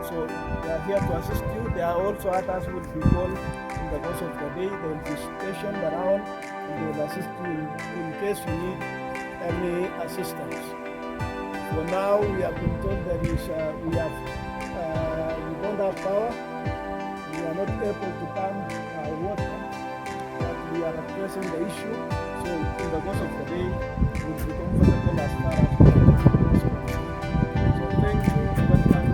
So they are here to assist you. There are also others who will be called in the course of the day. They will be stationed around and they will assist you in case you need any assistance. For now, we have been told that we don't have power. We are not able to pump our water, but we are addressing the issue. So in the course of the day, we will be comfortable as far as we are concerned. So thank you. Welcome.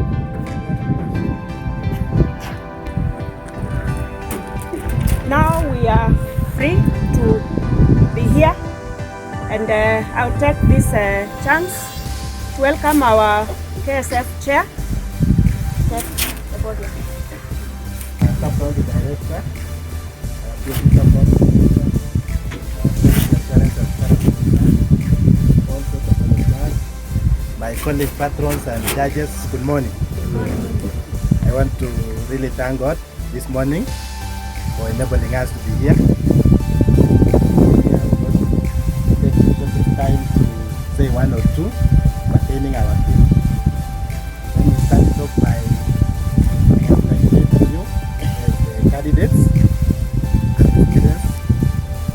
Now we are free to be here, and I'll take this chance to welcome our KSF chair. Take the podium. The director, my colleague patrons and judges, good morning. I want to really thank God this morning for enabling us to be here. We are going to take the time to say one or two pertaining our team. Let me start it off by congratulating you as the candidates and students,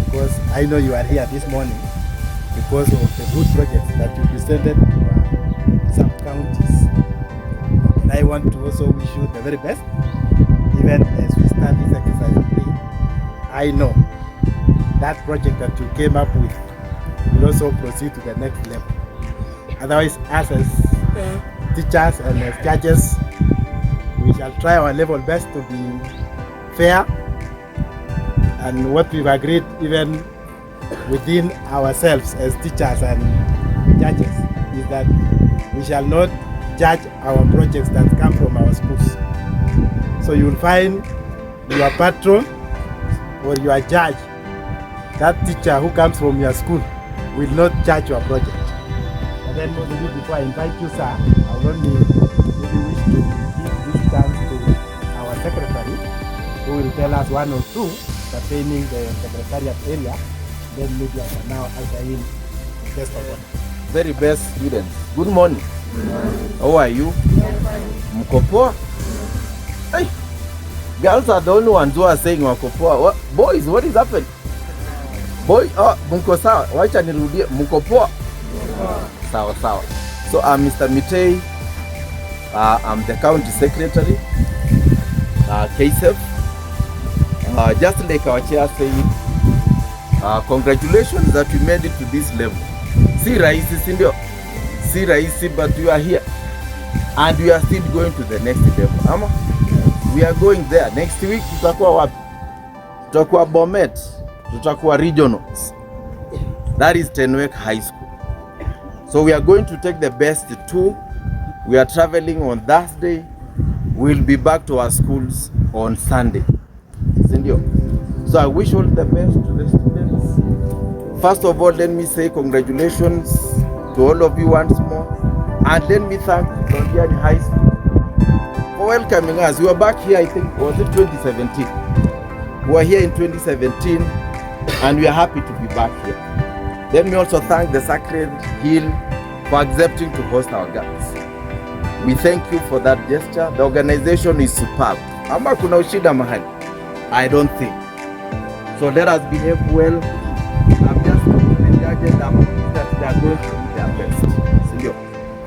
because I know you are here this morning because of the good projects that you presented to our sub-counties. And I want to also wish you the very best, even as we start this exercise today. I know that project that you came up with will also proceed to the next level. Otherwise, us as teachers and as judges, we shall try our level best to be fair, and what we've agreed even within ourselves as teachers and judges is that we shall not judge our projects that come from our schools. So you'll find your patron or your judge, that teacher who comes from your school, will not judge your project. And then maybe before I invite you, sir, I would only maybe wish to give this chance to our secretary, who will tell us one or two pertaining the secretariat area. Then maybe I can now usher in the best of honor. Very best students. Good morning. How are you? Mko poa? Hey, girls are the only ones who are saying wako poa. What? Boys, what is happening? Boy, mko sawa? Wacha nirudie. Mko poa? Sawa sawa. So I'm Mr. Mitei. I'm the county secretary. KSEF. Just like our chair said, congratulations that we made it to this level. Si rahisi, si ndio? Si rahisi, but we are here. And we are still going to the next level. Ama? We are going there. Next week, tutakuwa wapi? Tutakuwa Bomet. Tutakuwa regionals. That is Tenwek High School. So we are going to take the best two. We are traveling on Thursday. We'll be back to our schools on Sunday. Sindio? So I wish all the best to the students. First of all, let me say congratulations to all of you once more. And let me thank Londiani High School for welcoming us. We were back here, I think, was it 2017? We were here in 2017 and we are happy to be back here. Let me also thank the Sacred Hill for accepting to host our girls. We thank you for that gesture. The organization is superb. Ama kuna ushida mahali? I don't think. So let us behave well. I'm just the judges that they are going to do their best. So,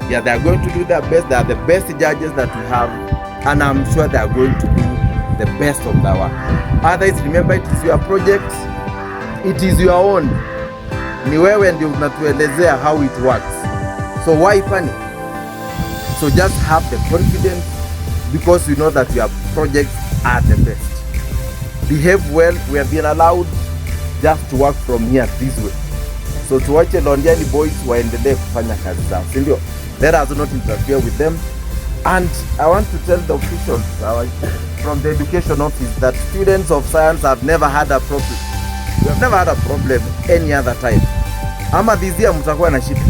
yeah, they are going to do their best. They are the best judges that we have, and I'm sure they are going to do the best of their work. Others, remember, it is your project. It is your own. Ni wewe ndio unatuelezea how it works. So why panic? So just have the confidence, because we know that your projects are the best. Behave well. We have been allowed just to work from here this way. So tuwache Londiani boys waendelee kufanya kazi zao, si ndio? Let us not interfere with them. And I want to tell the officials from the education office that students of science have never had a problem. We have never had a problem any other time. Ama this year mtakuwa na shida.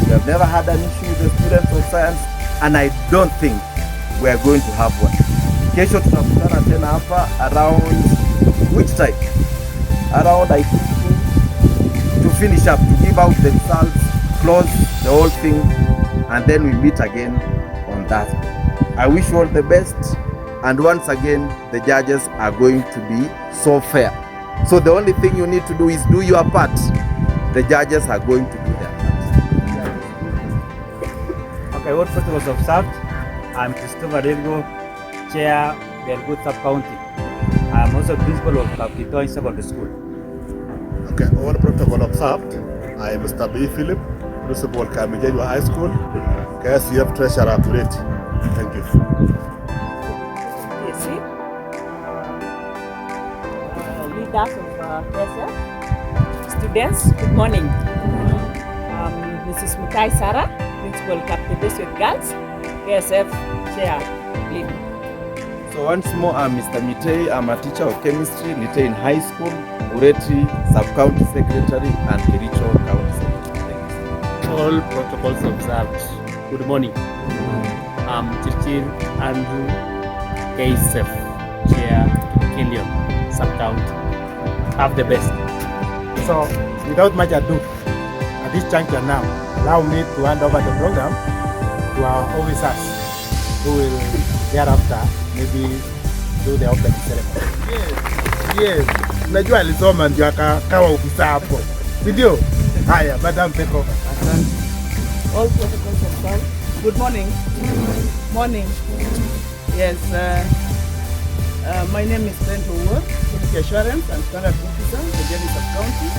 We have never had an issue with the students of science, and I don't think we are going to have one. Kesho tunakutana tena hapa around which time? Around, I think, to finish up, to give out the results, close the whole thing, and then we meet again on That's good. I wish you all the best. And once again, the judges are going to be so fair. So the only thing you need to do is do your part. The judges are going to do their part. Okay, what protocols observed? I'm Christopher Delgo, Chair, Delgo Sub-County. I'm also Principal of Kericho Secondary School. Okay, all protocol observed. I am Mr. B. Philip, Principal Kamijejo High School, KSEF Treasurer Kureti. Thank you. KSC, leaders of KSF, students, good morning. Mrs. Mutai Sarah, Principal Captain Girls, KSF Chair, lead. So once more, I'm Mr. Mitei. I'm a teacher of chemistry, Litein High School, Ureti, Sub-County Secretary, and Kericho County Secretary. All protocols observed. Good morning. I'm Chirchir Andrew, KSEF Chair, Killian, Sub-County. Have the best. So, without much ado, at this juncture now, allow me to hand over the program to our officers who will thereafter maybe do the opening ceremony. Yes. Najua alisoma ndio akawa ofisa hapo. Ndio? Haya, Madam take over. All protocols observed. Good morning. Morning. Yes, my name is Brent O'Ward, Quality Assurance and Standard Officer, the Jenny Sub-County.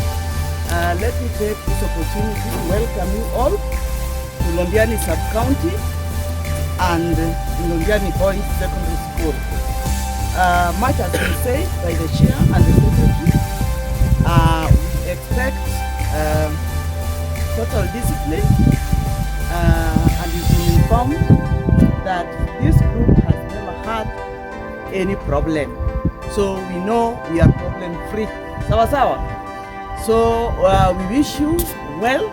Let me take this opportunity to welcome you all to Londiani Sub-County and Londiani Boys Secondary School. Much has been said by the Chair and the Secretary. We expect total discipline and you've been informed that this group has never had any problem. So we know we are problem free. Sawa sawa. So we wish you well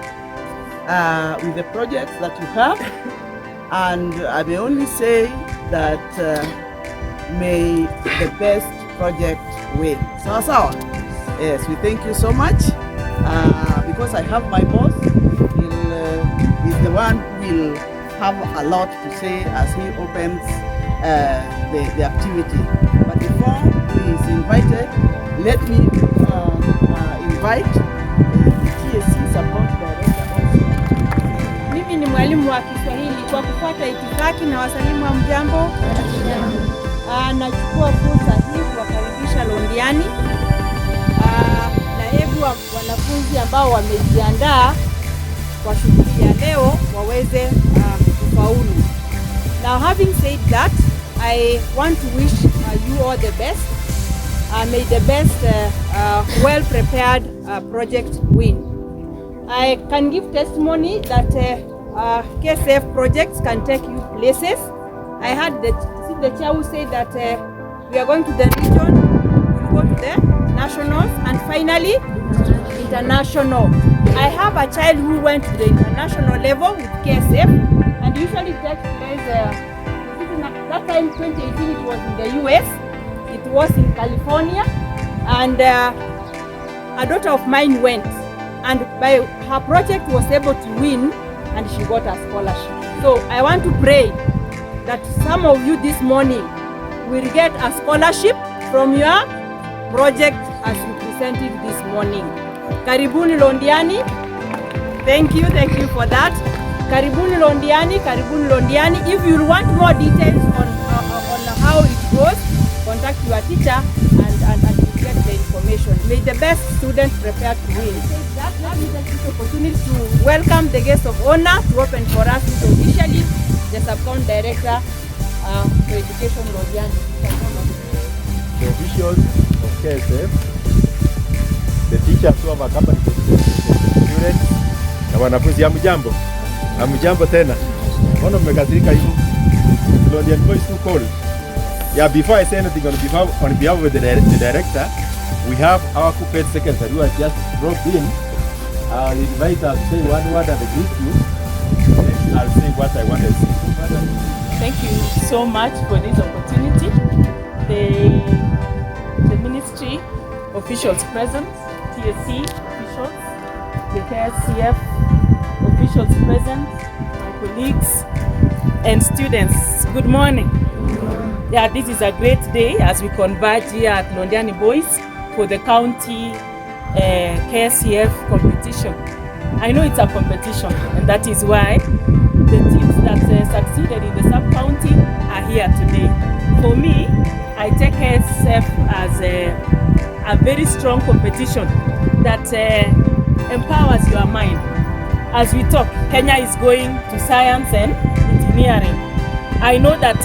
with the projects that you have, and I may only say that may the best project win. Sawa sawa. Yes, we thank you so much because I have my boss. He's the one who will have a lot to say as he opens the activity. But before he is invited, let me invite the KSC Support Director also. Mimi ni mwalimu wa Kiswahili. Kwa kufuata itifaki na wasalimu wa mjambo, nachukua fursa hii kuwakaribisha Londiani na hebu wanafunzi ambao wamejiandaa kwa shughuli ya leo waweze kufaulu. Now, having said that, I want to wish you all the best. May the best well-prepared project win. I can give testimony that KSF projects can take you places. I heard the chair who said that we are going to the region, we will go to the nationals, and finally international. I have a child who went to the international level with KSF, and usually takes place that time 2018 it was in the US, it was in California, and a daughter of mine went, and by her project was able to win, and she got a scholarship. So I want to pray that some of you this morning will get a scholarship from your project as you presented this morning. Karibuni Londiani. Thank you for that. Karibuni Londiani, Karibuni Londiani. If you want more details on how it goes, contact your teacher and you get the information. May the best students prepare to win. Let me take this opportunity to welcome the guest of honor to open for us officially, the Sub-County Director for Education Londiani. The officials of KSF, the teachers who have accompanied the students, na wanafunzi. Hamjambo? Hamjambo tena? Mbona mmekasirika hivyo? Londiani Boys too cold. Yeah, before I say anything on behalf of the director, we have our corporate secretary who has just dropped in. I'll invite her to say one word and greet you. Then I'll say what I want to say. Thank you so much for this opportunity. The ministry officials present, TSC officials, the KSEF officials present, my colleagues, and students, good morning. Yeah, this is a great day as we converge here at Londiani Boys for the county KSEF competition. I know it's a competition, and that is why the teams that succeeded in the sub-county are here today. For me, I take KSEF as a very strong competition that empowers your mind. As we talk, Kenya is going to science and engineering. I know that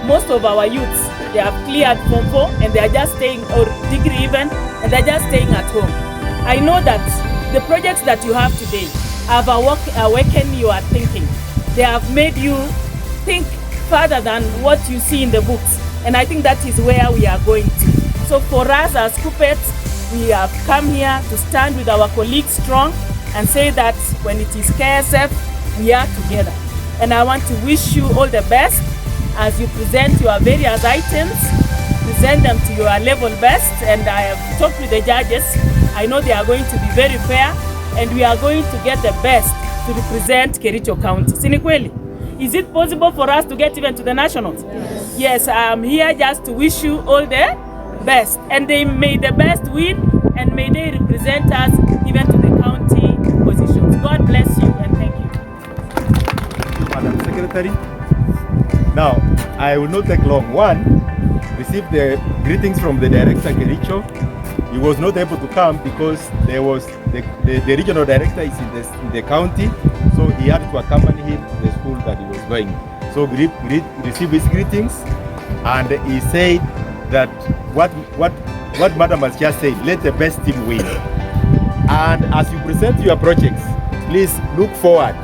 most of our youths, they have cleared Form 4 and they are just staying, or degree even, and they're just staying at home. I know that the projects that you have today have awakened your thinking. They have made you think further than what you see in the books. And I think that is where we are going to. So for us as Kuppets, we have come here to stand with our colleagues strong and say that when it is KSF, we are together. And I want to wish you all the best as you present your various items, present them to your level best. And I have talked with the judges. I know they are going to be very fair, and we are going to get the best to represent Kericho County. Sinikweli, is it possible for us to get even to the nationals? Yes, I'm here just to wish you all the best. And may the best win, and may they represent us even to the county positions. God bless you, and thank you. Madam Secretary. Now, I will not take long. One, receive the greetings from the director Kericho. He was not able to come because there was the regional director is in the county, so he had to accompany him to the school that he was going. So receive his greetings, and he said that what Madam has just said, let the best team win. And as you present your projects, please look forward.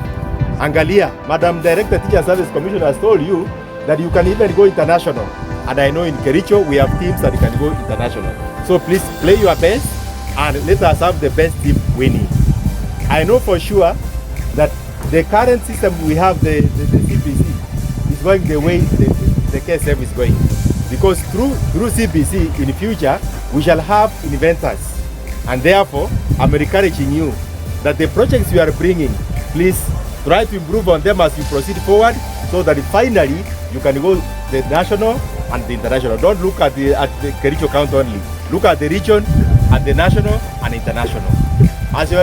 Angalia, Madam Director Teacher Service Commission has told you that you can even go international. And I know in Kericho we have teams that can go international. So please play your best and let us have the best team winning. I know for sure that the current system we have, the CBC, is going the way the KSF is going. Because through CBC in the future, we shall have inventors. And therefore, I'm encouraging you that the projects you are bringing, please try to improve on them as you proceed forward, so that finally you can go the national and the international. Don't look at the Kericho County only. Look at the region, at the national and international. As you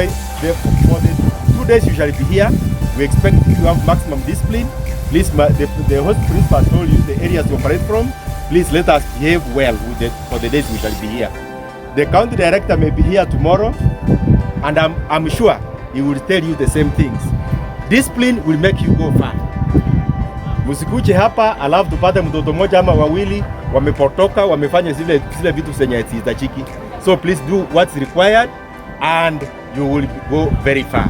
for the 2 days you shall be here, we expect you to have maximum discipline. Please, the host principal told you the areas to operate from. Please let us behave well for the days we shall be here. The county director may be here tomorrow, and I'm sure he will tell you the same things. Discipline will make you go far. Musikuche hapa alafu tupate mtoto mmoja ama wawili wamepotoka wamefanya zile vitu zenye hazitachiki. So please do what's required and you will go very far.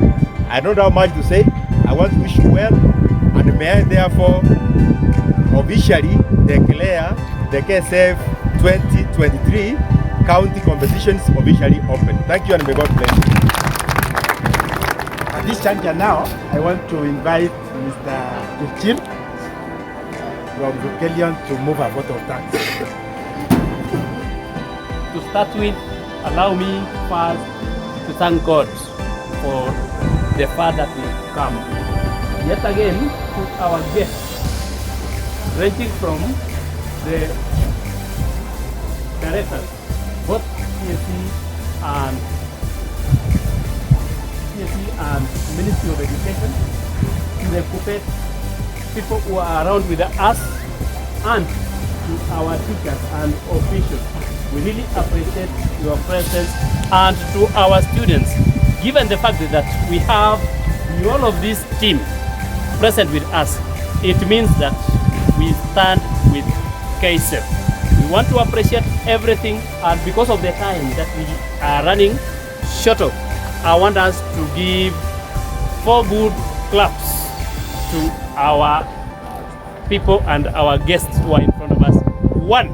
I don't know how much to say. I want to wish you well, and may I therefore officially declare the KSF 2023 county competitions officially open. Thank you, and may God bless you. At this juncture now, I want to invite Mr. Kuchil from Bukelion to move a vote of thanks. To start with, allow me first to thank God for the far that we've come. Yet again, to our guests, ranging from the directors, both CSE and Ministry of Education, to the Kuppet people who are around with us, and to our teachers and officials. We really appreciate your presence, and to our students, given the fact that we have all of this team present with us, it means that we stand with KSEF. We want to appreciate everything, and because of the time that we are running short of, I want us to give 4 good claps to our people and our guests who are in front of us. 1,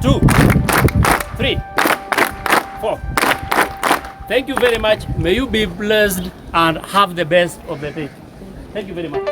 2, 3, 4. Thank you very much. May you be blessed and have the best of the day. Thank you very much.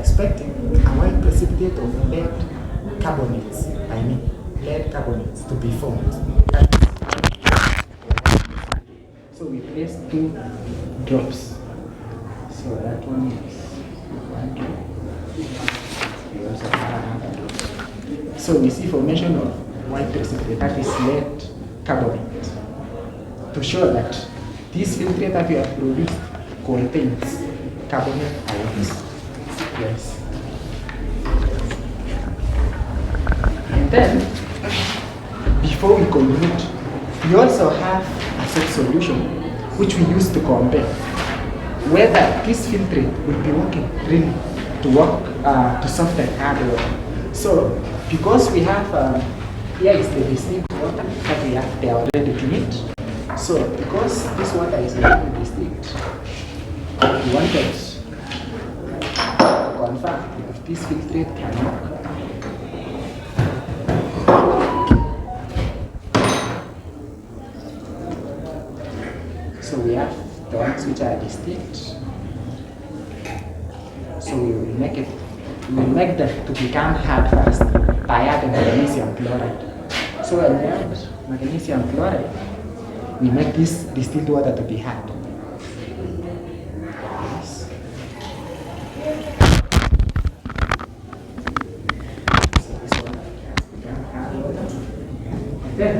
expecting a white precipitate of lead carbonates, lead carbonates to be formed. So we place 2 drops. So that one is 1 drop. We also have another drop. So we see formation of white precipitate, that is lead carbonate, to show that this filtrate that we have produced contains carbonate ions. Yes. And then, before we conclude, we also have a set solution which we use to compare whether this filtrate will be working really to soften hard water. So, because we have here is the distinct water that we have there already to meet. So, because this water is already distinct, we wanted to confirm if this filtrate can work. So we have the ones which are distinct. So we will make them to become hard first by adding magnesium chloride. So when we add magnesium chloride, we make this distilled water to be hard. Yes. So this one has become hard water. And then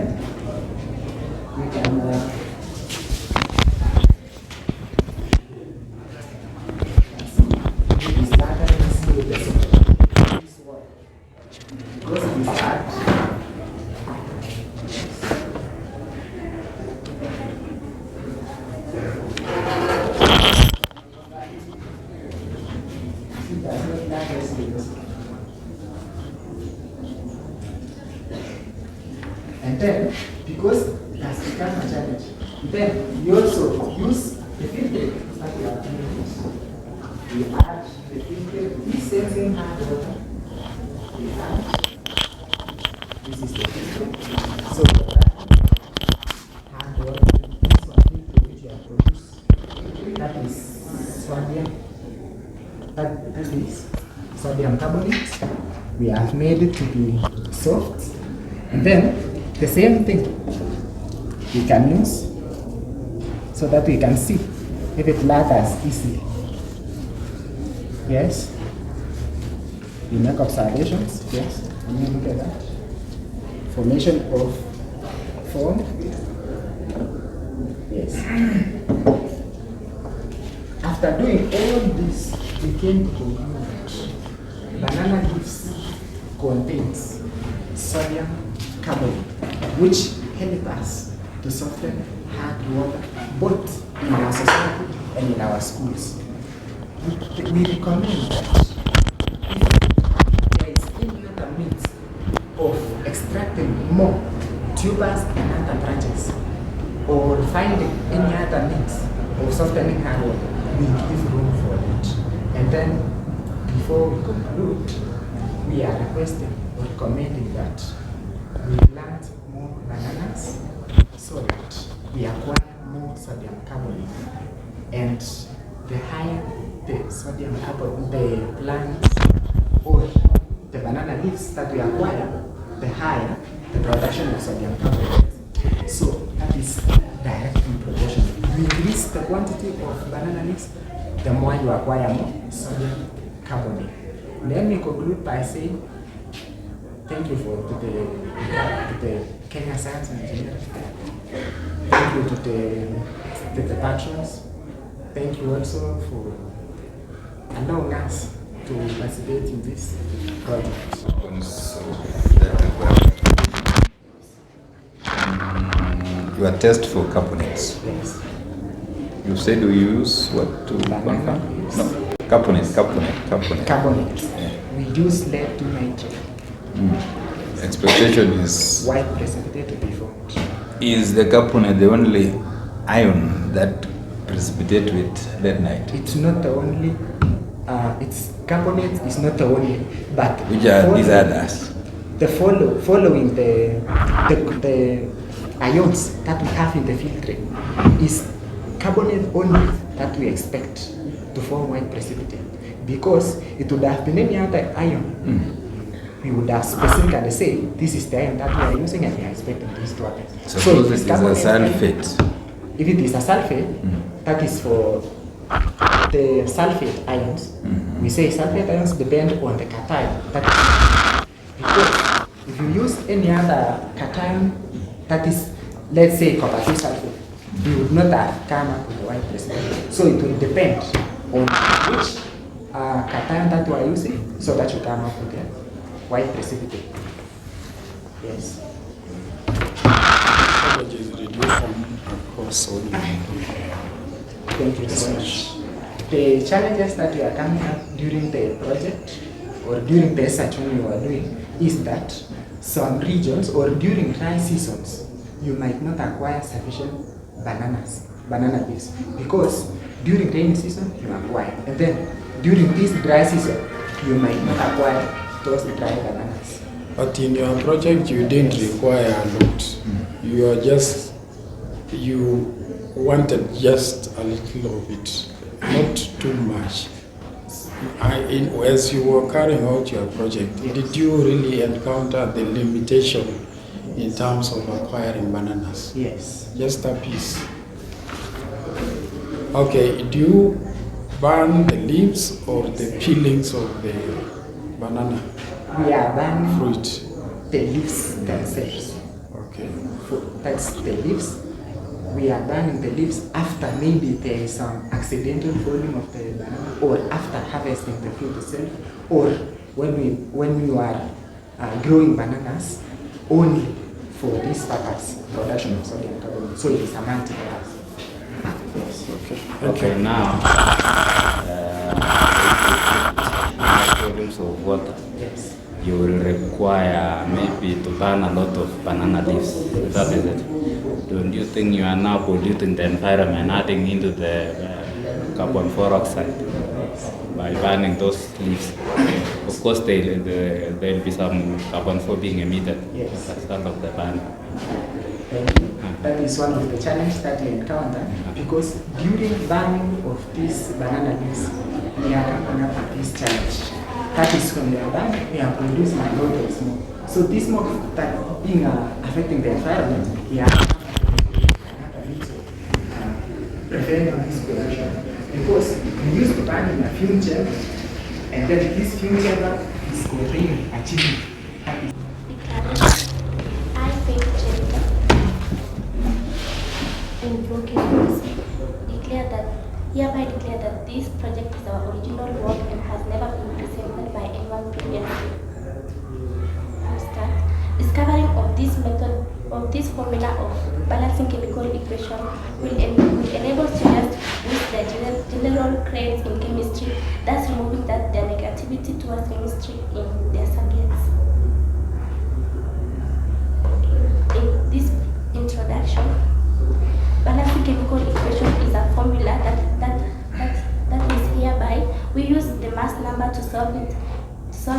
we can and then, because it has become a challenge, then we also use the filter that we are doing. We add the filter, this sensing hard water. We add, this is the filter. So hard water, this one filter which we have produced, that is sodium. That is sodium carbonate. We have made it to be soft, and then the same thing we can use so that we can see if it lathers easily. Yes. We make observations. Yes. Can you look at that? Formation of foam. Yes. After doing all this, we came to conclude that banana leaves contains sodium carbonate, which help us to soften hard water both in our society and in our schools. We recommend that if there is any other means of extracting more tubers and other branches, or finding any other means of softening hard water, we give room for it. And then, before we conclude, we are requesting or recommending that we plant more bananas so that we acquire more sodium carbonate. And the higher the sodium carbonate, the plants or the banana leaves that we acquire, the higher the production of sodium carbonate. So that is directly proportional. You increase the quantity of banana leaves, the more you acquire more sodium carbonate. Let me conclude by saying thank you to the Kenya Science and Engineering. Thank you to the patrons. Thank you also for allowing us to participate in this project. Your test for carbonates. Yes. You said we use what to confirm? No, carbonate. Carbonate. Yeah. We use lead to nitrate. Expectation is White precipitate to be formed. Is the carbonate the only ion that precipitate with lead nitrate? It's not the only. It's carbonate is not the only, but Which are these others? The following the ions that we have in the filtrate is carbonate only that we expect to form white precipitate. because it would have been any other ion. We would have specifically say this is the ion that we are using and we are expecting this to happen. Suppose if it is a carbon sulfate. If it is a sulfate, that is for the sulfate ions. We say sulfate ions depend on the cation. That is because if you use any other cation, that is, let's say copper sulfate, you would not have come up with a white precipitate. So it will depend on which cation that you are using, so that you come up with a white precipitate. Yes. Thank you so much. The challenges that we are coming up during the project or during the research when you are doing is that some regions or during dry seasons you might not acquire sufficient banana leaves, because during rainy season you acquire, and then during this dry season you might not acquire those dry bananas. But in your project you didn't require a lot. You wanted just a little of it, not too much. As you were carrying out your project, did you really encounter the limitation in terms of acquiring bananas? Yes. Just a piece. Okay, do you burn the leaves or the peelings of the banana? We are burning fruit. The leaves themselves. Okay. That's the leaves. We are burning the leaves after maybe there is some accidental falling of the banana, or after harvesting the fruit itself, or when we are growing bananas only for this purpose, production of sodium carbonate. So it is a multi-purpose. Yes. Okay, now volumes of water. Yes. You will require maybe to burn a lot of banana leaves. That is it. Don't you think you are now polluting the environment, adding into the carbon dioxide by burning those leaves? Of course, there will be some carbon being emitted as a result of the burn. That is one of the challenges that we encounter, because during burning of these banana leaves, we are coming up with this challenge. That is when we are burning, we are producing a lot of smoke. So this smoke that being affecting the environment, we are preventing this pollution. Because we used to burn in a fume chamber, and then this fume chamber is containing a chimney. I think hereby declare that this project is our original work and has never been presented by anyone previously. Discovering of this method, of this formula of balancing chemical equation will enable students to boost their general credits in chemistry, thus removing their negativity towards chemistry in their subjects. In this introduction, balancing chemical equation is a formula that is hereby we use the mass number to solve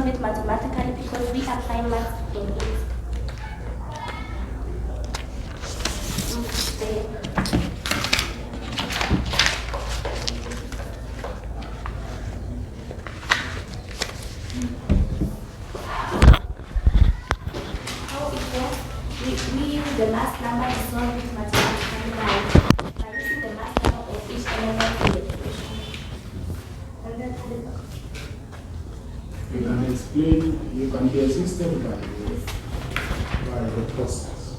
it mathematically, because we apply math in it. How it works? We use the mass number to solve it mathematically by using the mass number of each element in the equation. And that's the You can explain, you can be assisted by the process.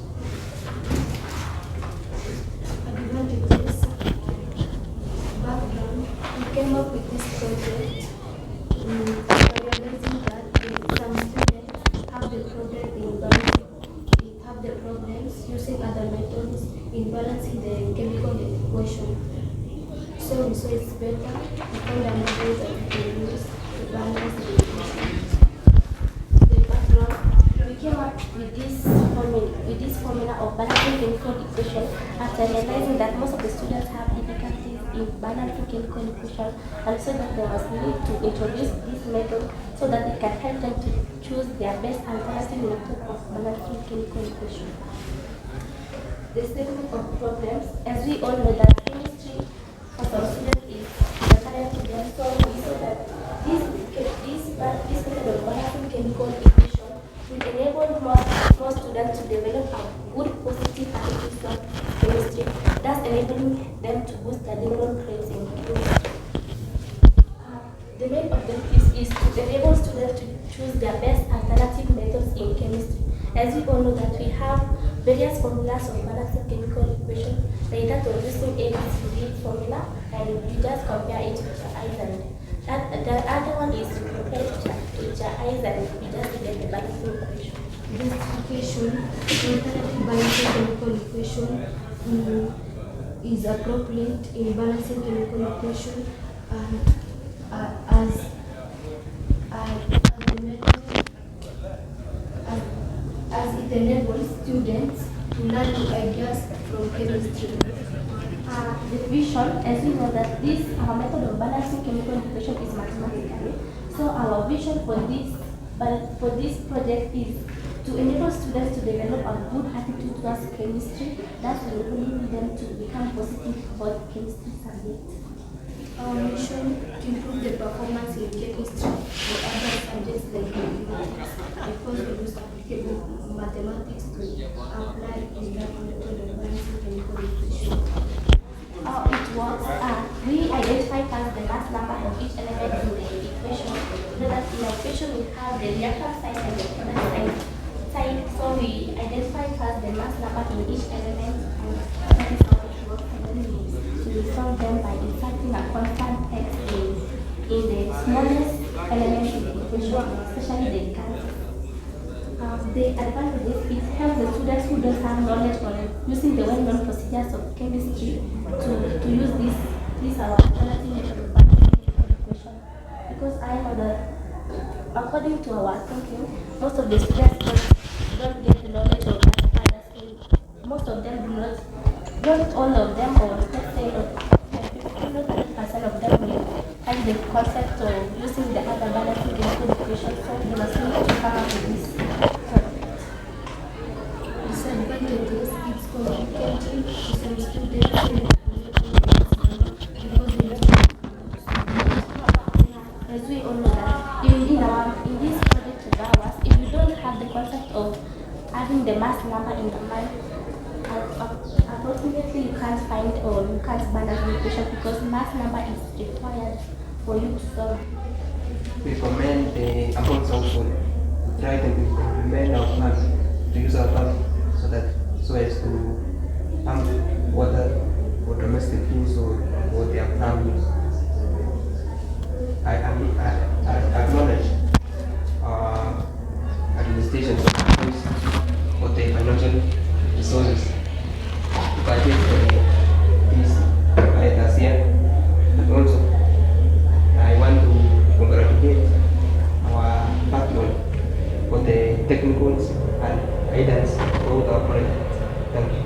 Background, we came up with this project by realizing that some students have the problems using other methods in balancing the chemical equation. So it's better to find a method that we can use to balance the equation. The background, we came up with this formula of balancing chemical equation after realizing that most of the students have difficulties in balancing chemical equation, and so that there was need to introduce this method so that it can help them to choose their best alternative method of balancing chemical equation. The statement of problems, as we all know that chemistry for some students is the current to them, so we saw that this method of balancing chemical equation will enable more students to develop a good positive attitude towards chemistry, thus enabling them to boost their liberal grades in chemistry. The main objective is to enable students to choose their best alternative methods in chemistry. As we all know that we have various formulas of balancing chemical equation, either to using ABCD formula and you just compare it with your eyes, and the other one is to compare it with your eyes and you just get the balancing equation. Justification, alternative balancing chemical equation is appropriate in balancing chemical equation as it enables students to learn new ideas from chemistry. The vision, as we know that our method of balancing chemical equation is mathematically. So our vision for this project is to enable students to develop a good attitude towards chemistry, that will enable them to become positive about chemistry subjects. Our mission to improve the performance in chemistry or other subjects like mathematics, because we use applicable mathematics to apply in that method of balancing chemical equation. It works. We identify first the mass number of each element in the equation. So that in the equation we have the reactant side and the product side. So we identify first the mass number in each element, and that is how it works. And then we solve them by inserting a constant x in the smallest element in the equation, especially the gases. The advantages is help the students who don't have knowledge on using the well-known procedures of chemistry to use this our alternative method of balancing equation. Because I know that according to our thinking, most of the students don't get the knowledge of that. Most of them do not all of them, or let's say 50% of them will have the concept of using the other balancing chemical equation, so they must need to come up with this. Disadvantages, it's complicated to some students because they don't. As we all know that in this project of ours, if you don't have the concept of having the mass number in the mind, approximately you can't find or you can't balance the equation, because mass number is required for you to solve. We recommend the amount also try to implement our plan to use our plan so as to pump water for domestic use or for their farm use. I acknowledge administration for the financial resources to budget for these items here. And also, I want to congratulate our partner for the technicals and guidance throughout our project. Thank you.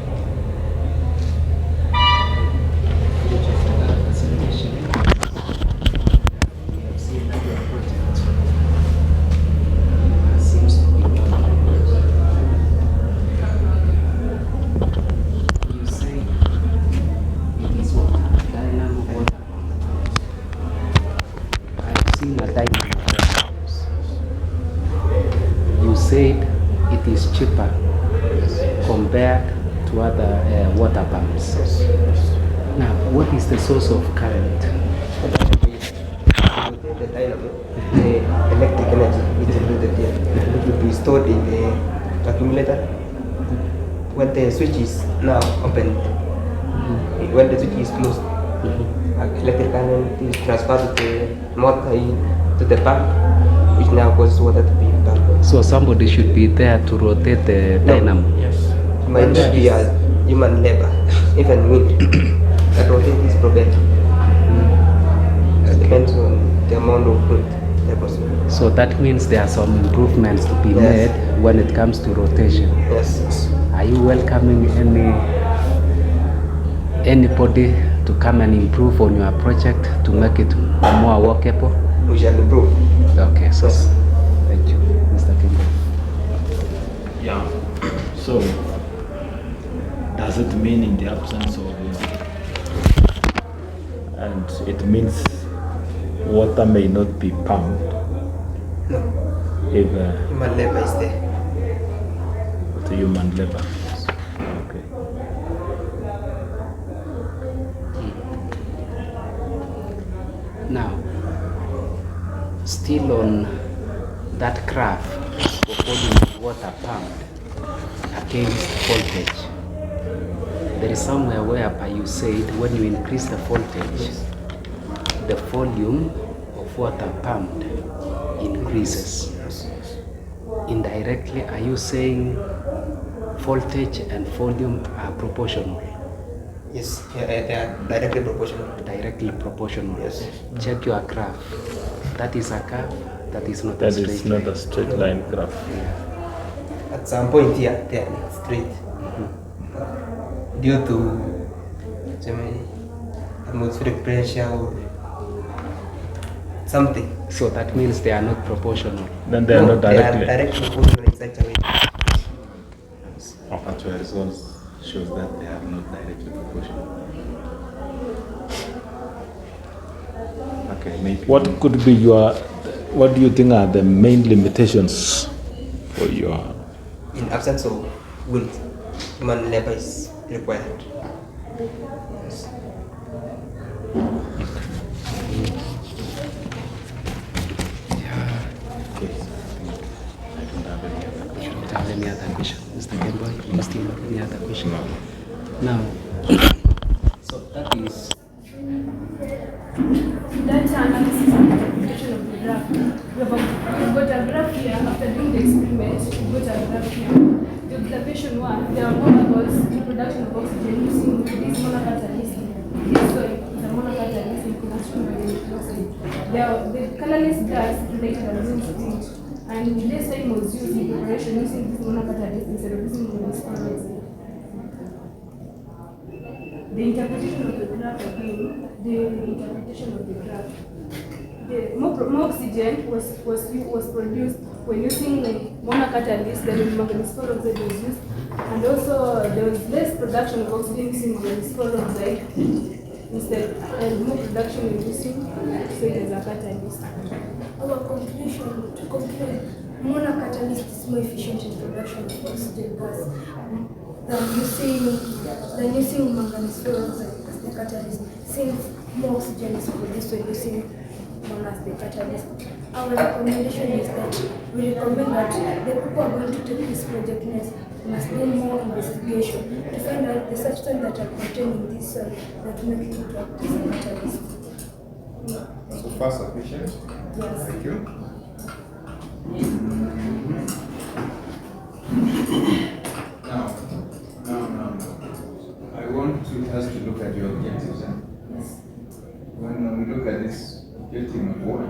You said it is cheaper compared to other water pumps. Now, what is the source of current? The dynamo, the electric energy which will be stored in the accumulator. When the switch is now open, when the switch is closed, electric current is transferred to the motor to the pump, which now causes water to be pumped. So somebody should be there to rotate the dynamo. Yes. It might not be a human labor, even wind. That rotate is problem. It depends on the amount of wind. So that means there are some improvements to be made when it comes to rotation. Yes. Are you welcoming anybody to come and improve on your project to make it more workable? We shall improve. Okay, so thank you, Mr. Kimber. Yeah. So does it mean in the absence of and it means water may not be pumped No. If Human labor is there. the human labor. Okay. Now, still on that graph for volume water pumped against voltage, there is somewhere whereby you said when you increase the voltage, the volume of water pumped increases. Indirectly, are you saying voltage and volume are proportional? Yes, they are directly proportional. Directly proportional. Yes. Check your graph. That is a curve. That is not That a straight is not line. a straight line graph. At some point here, they are straight. Due to atmospheric pressure or something. So that means they are not proportional. Then they are not directly. They are directly proportional in such a way. Actual results shows that they are not directly proportional. Okay, maybe. What could be what do you think are the main limitations for your? In absence of wind, human labor is required. Yes. You don't have any other question, Mr. Kemboy? You still have any other question? No. Now, so that is Data analysis and interpretation of the graph. We've got a graph here. After doing the experiment, we've got a graph here. The observation one, there are more levels in production of oxygen using this monocatalyst. This soil is a monocatalyst in production by the oxide. The colorless gas related as room speed, and less time was used in preparation using this monocatalyst instead of using this oxide. The interpretation of the graph again, the interpretation of the graph. More oxygen was produced when using monocatalyst than when manganese peroxide was used, and also there was less production of oxygen using manganese peroxide instead, and more production in using soil as a catalyst. Our conclusion, to conclude, monocatalyst is more efficient in production of oxygen gas than using manganese peroxide as the catalyst, since more oxygen is produced when using one as the catalyst. Our recommendation is that we recommend that the people who are going to take this project next must do more investigation to find out the substance that are contained in this soil that make it to act as a catalyst. So far sufficient? Yes. Thank you. Now, I want us to look at your objectives. When we look at this objective number one,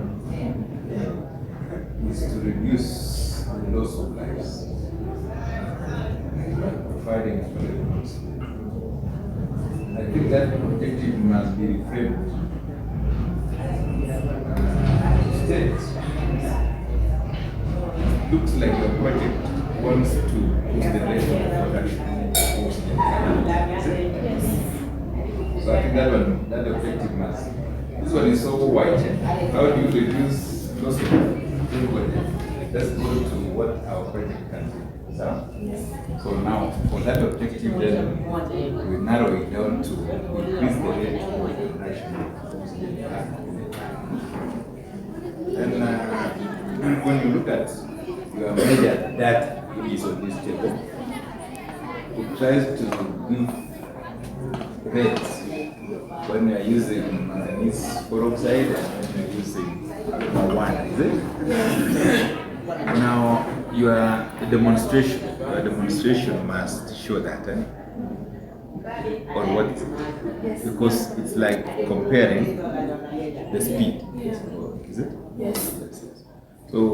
is to reduce the loss of lives, providing for I think that objective must be reframed. Instead, it looks like your project wants to boost the rate of production of oxygen. So I think that objective must. This one is so wide. How do you reduce loss of everybody? Let's go to what our project can do. So now, for that objective, then we narrow it down to increase the rate of production of oxygen. And when you look at your measure that is on this table, it tries to give rates when you are using manganese peroxide and when you are using one, is it? Now, your demonstration must show that, or what is it? Because it's like comparing the speed, is it? Yes. So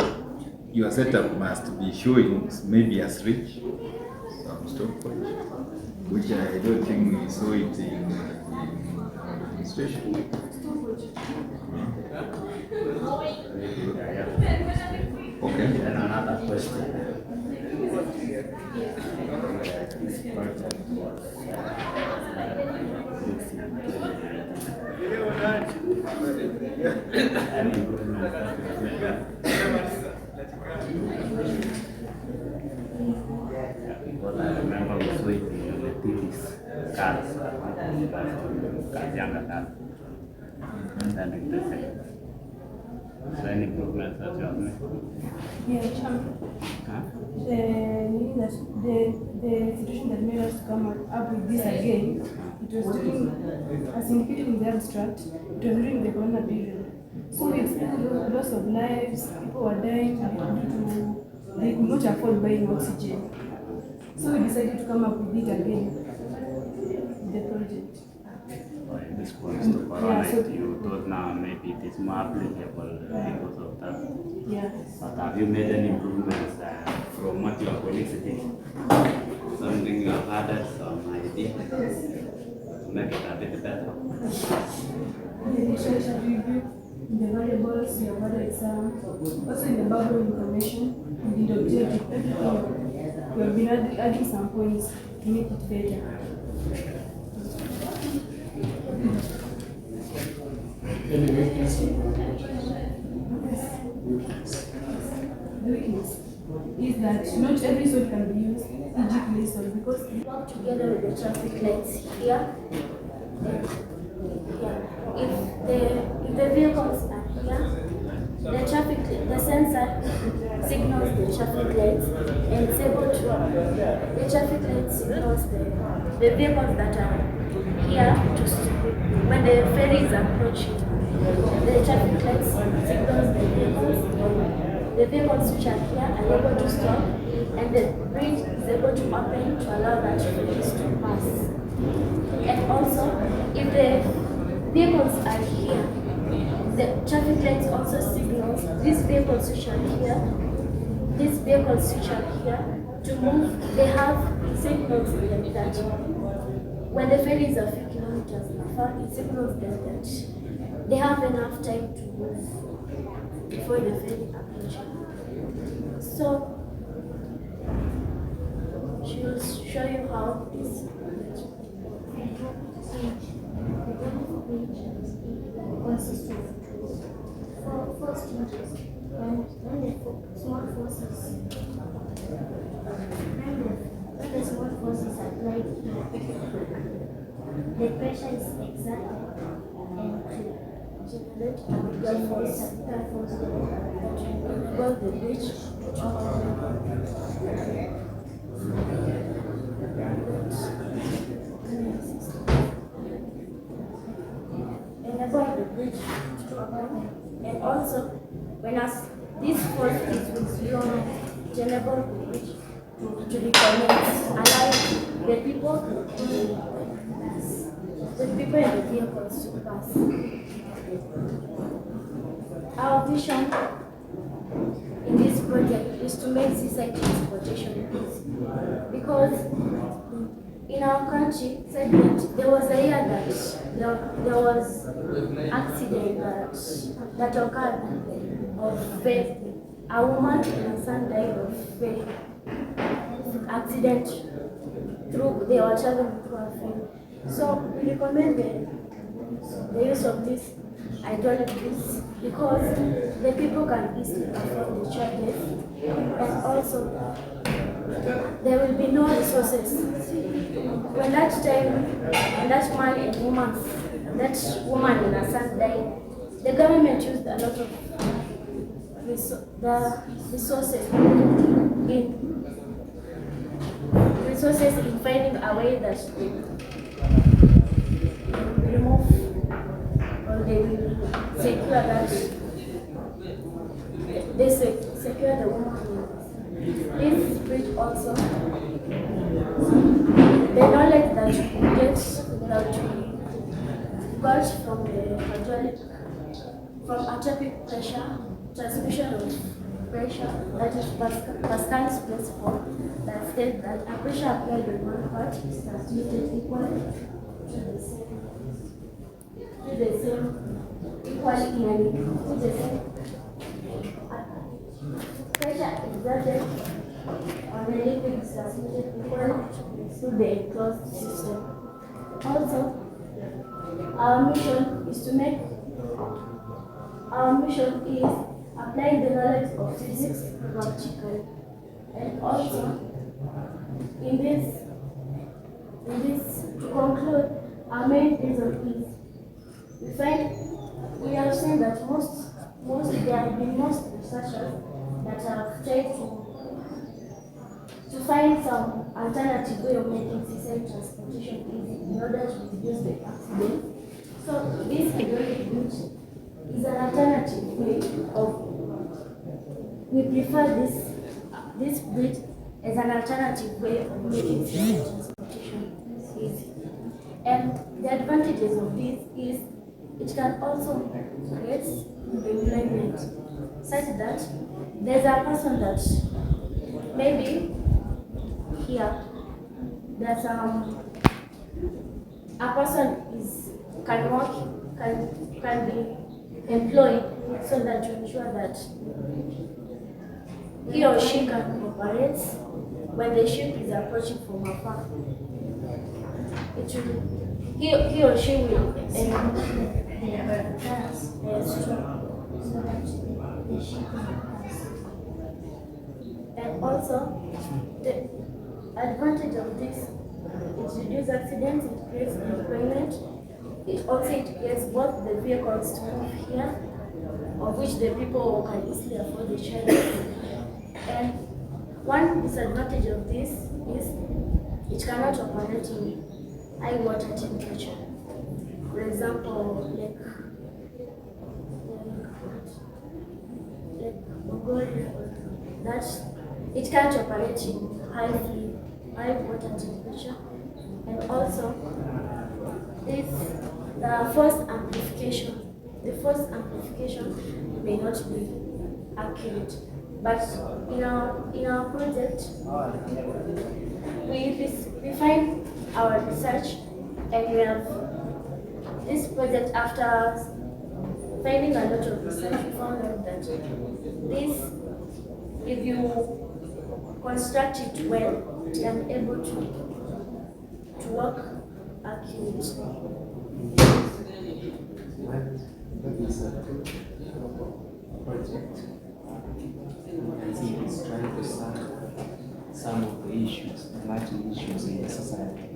your setup must be showing maybe a switch, some stopwatch, which I don't think we saw it in demonstration. Okay. And another question. What I remember was sweeping the TVs, cars, younger cars, and then the second. So any improvements that you have made? Yeah, Huh? the situation that made us come up with this again, it was during, as indicated in the abstract, it was during the corona period. So it's loss of lives, people were dying due to they could not afford buying oxygen. So we decided to come up with it again, the project. In response to corona, you thought now maybe it is more applicable because of that. Yeah. But have you made any improvements from what your colleagues did? Something you have added, some idea to make it a bit better? The literature review, the variables, we have added some, also in the Bible information, and in the objective, everything. We have been adding some points to make it better. Any weakness? The weakness is that not every sword can be used digitally, so because we work together with the traffic lights here. If the vehicles are here, the sensor signals the traffic lights and it's able to the traffic lights signals the vehicles that are here to when the ferry is approaching. The traffic lights signals the vehicles which are here are able to stop, and the bridge is able to open to allow that ferries to pass. And also, if the vehicles are here, the traffic lights also signals these vehicles which are here to move. They have signals in them that when the ferry is a few kilometers far, it signals them that they have enough time to move before the ferry approaches. So she'll show you how this consists of four stages. When the small forces applied, the pressure is exerted and generate a bigger force that will enable the bridge to open. Enable the bridge to open, and also when this force is withdrawn, it enables the bridge to reconnect, allowing the people in the vehicles to pass. Our vision in this project is to make seaside transportation easy, because in our country, there was a year that there was accident that occurred of faith. A woman and her son died of faith accident they were traveling through a field. So we recommend the use of this hydraulic bridge because the people can easily afford the charges, and also there will be no resources. When that man and woman, that woman and her son died, the government used a lot of resources in finding a way that they remove or they will secure that they secure the woman. This bridge also, the knowledge that you get that you got from the hydraulic, from atomic pressure, transmission of pressure, that is Pascal's principle, that states that a pressure applied on one part is transmitted equally to the same pressure exerted on the liquid is transmitted equally to the enclosed system. Also, our mission is applying the knowledge of physics practically, and also To conclude, our main reason is we have seen that there have been most researchers that have tried to find some alternative way of making system transportation easy in order to reduce the accidents. So this hydraulic bridge is an alternative way of. We prefer this bridge as an alternative way of making system transportation easy. And the advantages of this is it can also create employment, such that there's a person that maybe here that a person can be employed so that to ensure that he or she can operate when the ship is approaching from afar. He or she will and also the advantage of this is reduce accidents, it creates employment, it creates both the vehicles to move here, of which the people can easily afford the charges. And one disadvantage of this is it cannot operate in high water temperature. For example, like that it can't operate in high water temperature. And also this force amplification. The force amplification may not be accurate. But in our project, we refine our research, and we have this project after finding a lot of research. We found out that this, if you construct it well, it can be able to work accurately. That is a good project. I think it's trying to solve some of the issues, the large issues in the society.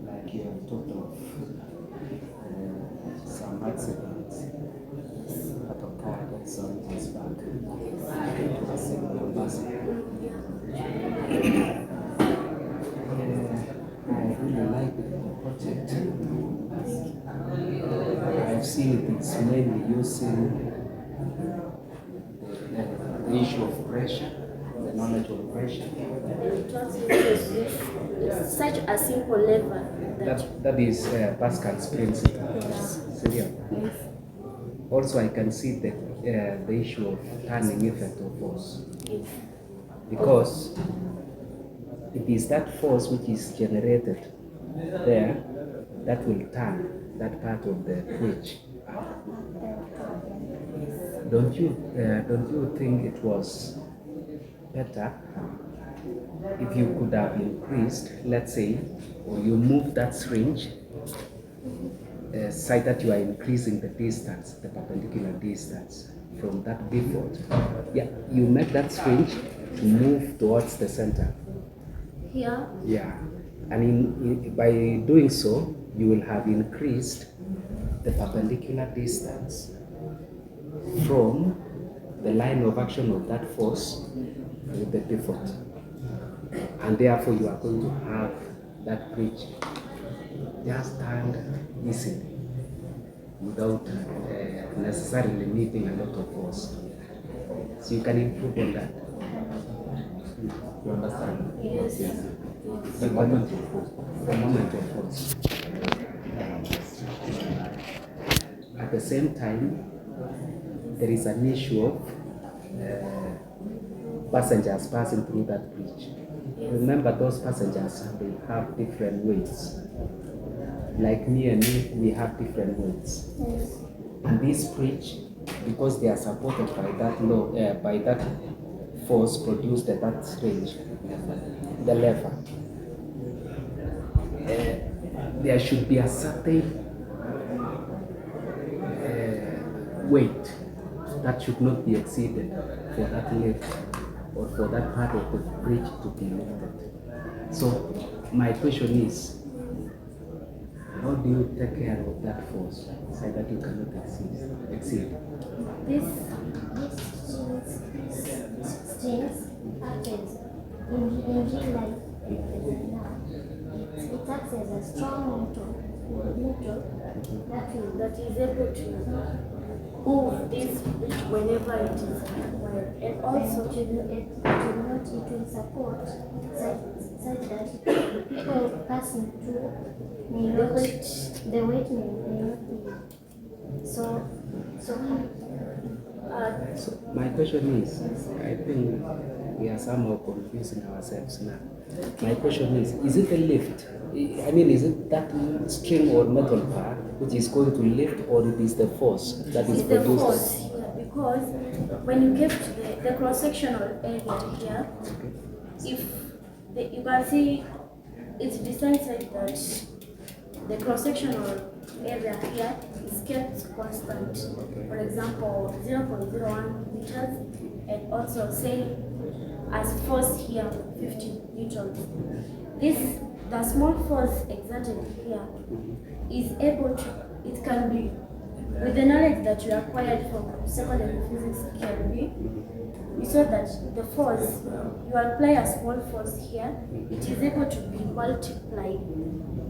Like you have talked of some accidents that occurred some years back. I really like the project. I've seen it's mainly using the issue of pressure, the knowledge of pressure. It's such a simple level That is Pascal's principle. Yes. Also, I can see the issue of turning effect of force, because it is that force which is generated there that will turn that part of the bridge. Don't you think it was better if you could have increased, let's say, or you move that syringe such that you are increasing the distance, the perpendicular distance from that pivot? Yeah, you make that syringe to move towards the center. Here? Yeah, and by doing so, you will have increased the perpendicular distance from the line of action of that force with the pivot. And therefore, you are going to have that bridge just turned easily without necessarily needing a lot of force. So you can improve on that. You understand? Yes. The moment of force. At the same time, there is an issue of passengers passing through that bridge. Remember, those passengers, they have different weights. Like me and you, we have different weights. Yes. And this bridge, because they are supported by that by that force produced at that range, the lever, there should be a certain weight that should not be exceeded for that lift. or for that part of the bridge to be lifted. So my question is, how do you take care of that force so that you cannot exceed? This strings happens in real life. It acts as a strong motor that is able to move this bridge whenever it is required, and also it will support such that people passing through the weight may not be so high. So my question is, I think we are somehow confusing ourselves now. My question is it a lift? I mean, is it that string or metal part which is going to lift, or it is the force that is It's the produced? force here, because when you get to the cross-sectional area here, if you can see it's decided that the cross-sectional area here is kept constant. For example, 0.01 meters, and also say as force here 50 newtons. The small force exerted here is able to, it can be, with the knowledge that you acquired from secondary physics can be, we saw that the force, you apply a small force here, it is able to be multiplied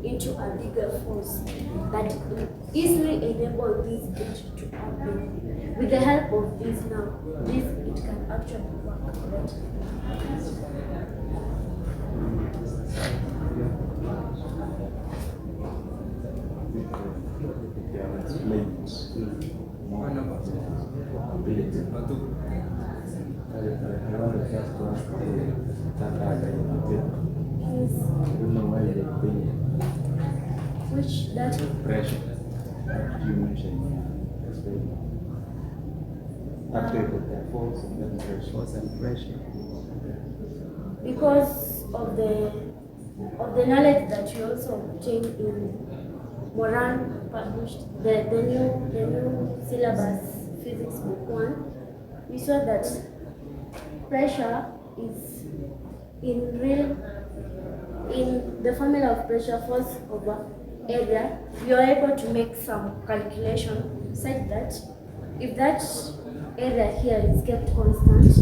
into a bigger force that easily enable this bridge to happen. With the help of this now, it can actually work better. Which that Pressure. You mentioned the force and then pressure. Force and pressure. because of the knowledge that you also obtained in Moran published the new syllabus physics book 1, we saw that pressure is in the formula of pressure, force over area. You are able to make some calculation such that if that area here is kept constant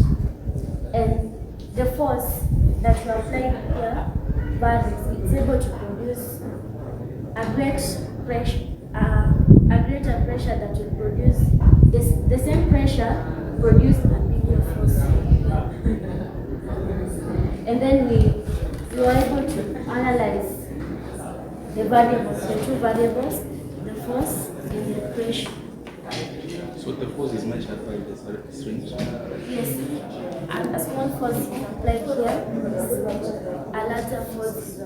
and the force that you apply here varies, it's able to produce a greater pressure that will produce the same pressure produce a bigger force. And then we were able to analyze the variables, the two variables, the force and the pressure. So the force is measured by the string? Yes, and a small force is applied here, a larger force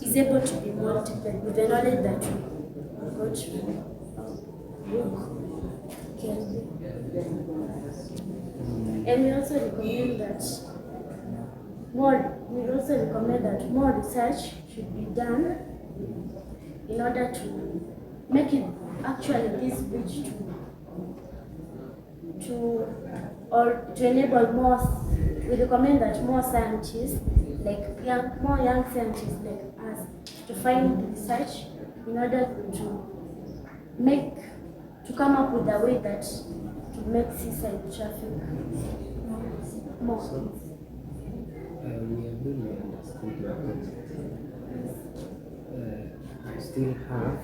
is able to be multiplied with the knowledge that we got from book Kelvin. And we also recommend that more research should be done in order to make it actually this bridge to enable more. We recommend that more scientists, more young scientists like us, to find research in order to come up with a way that to make seaside traffic more. We have really understood your concept. I still have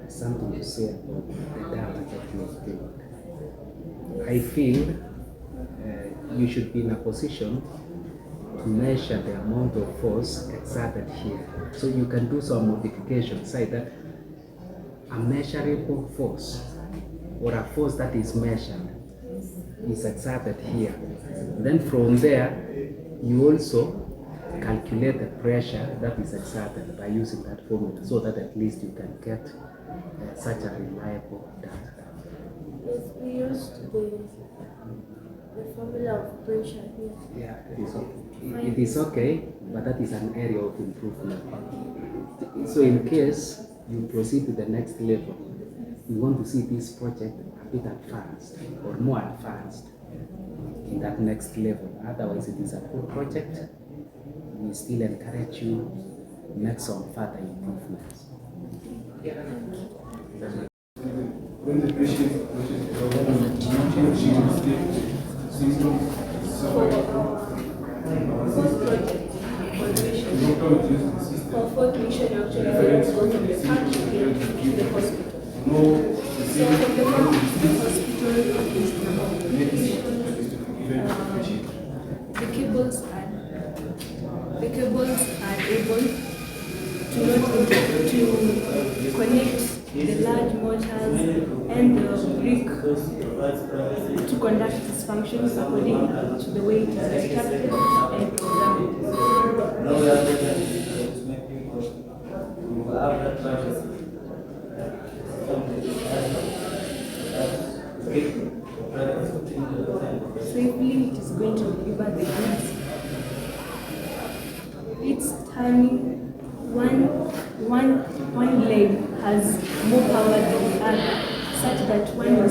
something to say about the data that you have given. I feel you should be in a position to measure the amount of force exerted here. So you can do some modifications, say that a measurable force or a force that is measured is exerted here. Then from there, you also calculate the pressure that is exerted by using that formula, so that at least you can get such a reliable data. Yes, we used the formula of pressure here. Yeah, it is okay, but that is an area of improvement. So in case you proceed to the next level, we want to see this project a bit advanced or more advanced in that next level. Otherwise, it is a good project. We still encourage you to make some further improvements. For fourth mission, actually, we have to go from the church to the hospital. So from the hospital is about the cables are able to connect the large motors and the brick to conduct its functions according to the way it is instructed and programmed. Safely, it is going to deliver the goods. It's turning one leg has more power than the other, such that one will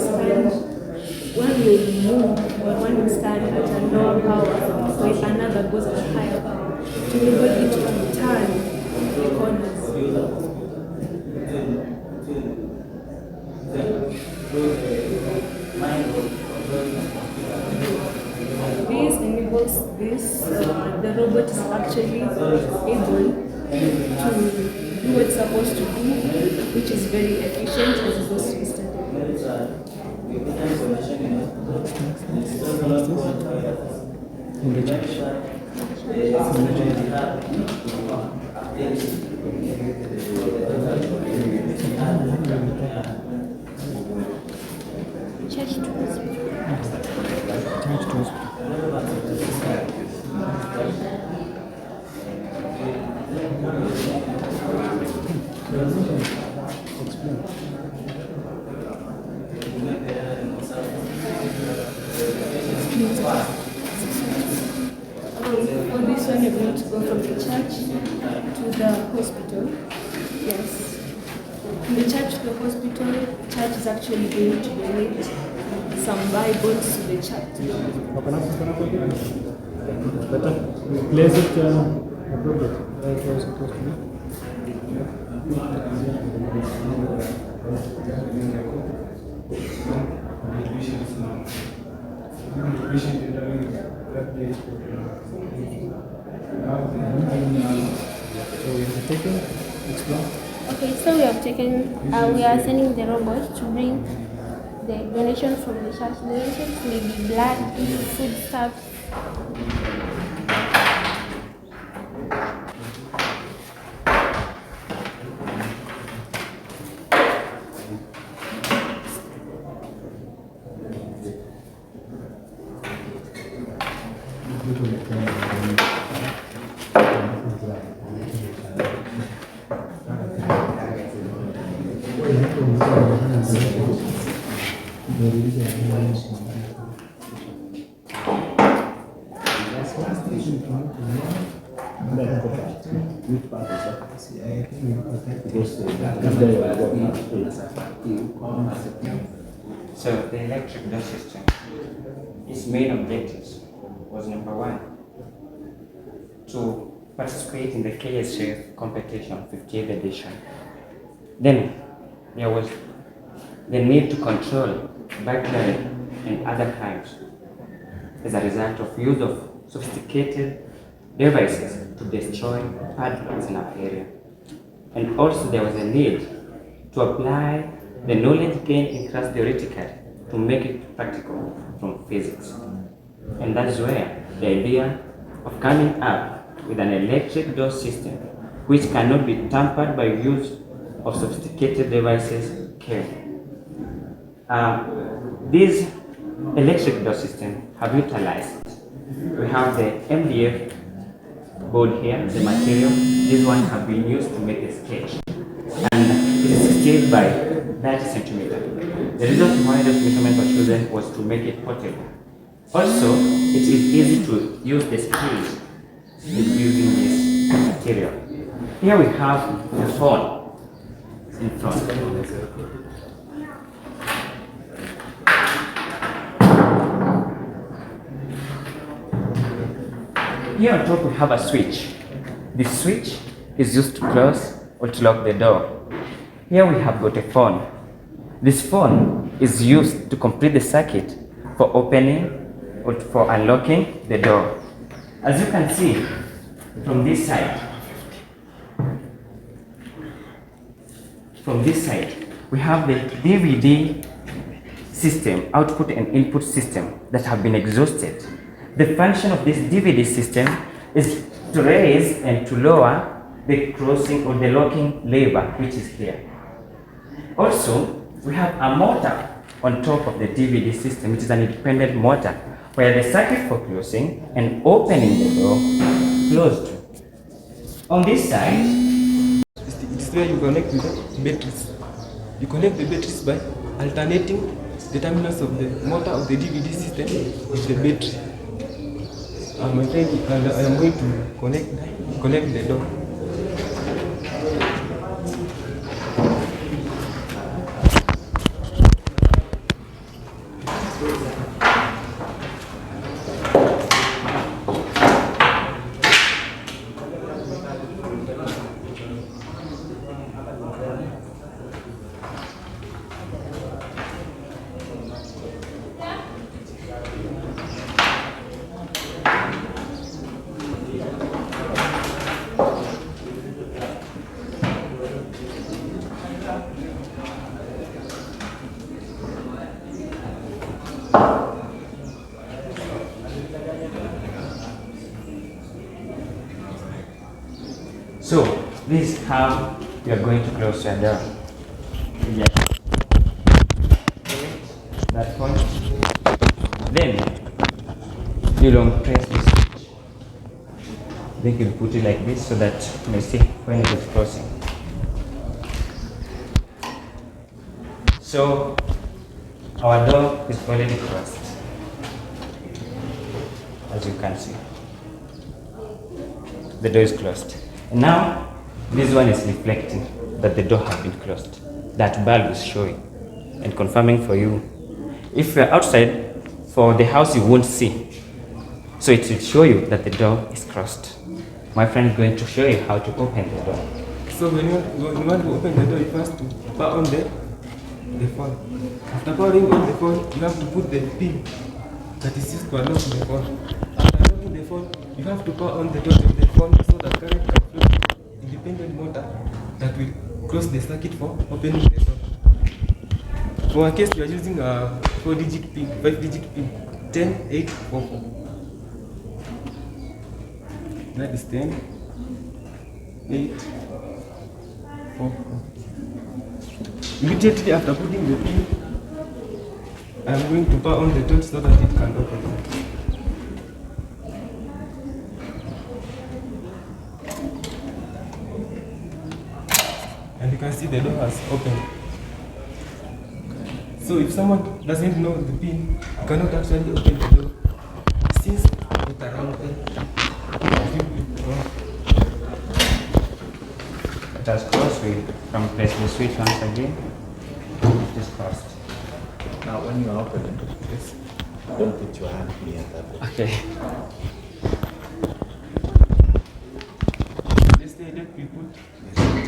move or one will stand at a lower power while another goes at a higher power to enable it to turn the corners. This enables this, the robot is actually able to do what it's supposed to do, which is very efficient as opposed to yesterday. In the church. Church to hospital. Church to hospital. For this one, you're going to go from the church to the hospital. Yes. From the church to the hospital, the church is actually going to donate some Bibles to the church. Better place it appropriate. Where it was supposed to be. Okay, so we are sending the robot to bring the donation from the church. Donations may be blood, food stuff. So the electric door system, its main objectives was number one, to participate in the KSEF competition 50th edition. Then there was the need to control burglary and other crimes as a result of use of sophisticated devices to destroy padlocks in our area. And also there was a need to apply the knowledge gained in class theoretically to make it practical from physics. And that is where the idea of coming up with an electric door system which cannot be tampered by use of sophisticated devices came. These electric door systems have utilized. We have the MDF board here, the material. This one have been used to make a sketch. And it is 68 by 30 centimeters. The reason why this measurement was chosen was to make it portable. Also, it is easy to use the sketch using this material. Here we have the phone in front. Here on top we have a switch. This switch is used to close or to lock the door. Here we have got a phone. This phone is used to complete the circuit for opening or for unlocking the door. As you can see from this side, we have the DVD system, output and input system that have been exhausted. The function of this DVD system is to raise and to lower the crossing or the locking lever, which is here. Also, we have a motor on top of the DVD system, which is an independent motor, where the circuit for closing and opening the door closed. On this side, it is where you connect with the batteries. You connect the batteries by alternating the terminals of the motor of the DVD system with the battery. My friend, and I am going to connect the door. so this is how you are going to close your door. Yes. That point. Then you don't press this switch. Then you put it like this so that you may see when it is closing. So our door is already closed, as you can see. The door is closed. And now this one is reflecting that the door has been closed. That bulb is showing and confirming for you. If you're outside for the house, you won't see. So it will show you that the door is closed. My friend is going to show you how to open the door. So when you want to open the door, you first to power on the phone. After powering on the phone, you have to put the pin that is used to unlock the phone. After unlocking the phone, you have to power on the door of the phone so that current can flow to independent motor that will close the circuit for opening the door. For our case, we are using a 4-digit pin, 5-digit pin, 10844. That is 10844. Immediately after putting the pin, I am going to power on the door so that it can open. And you can see the door has opened. So if someone doesn't know the pin, you cannot actually open the door. Since it's around It has closed. We can press the switch once again. It is closed. Now when you are opening, please don't put your hand near that. Okay. Just the date we put.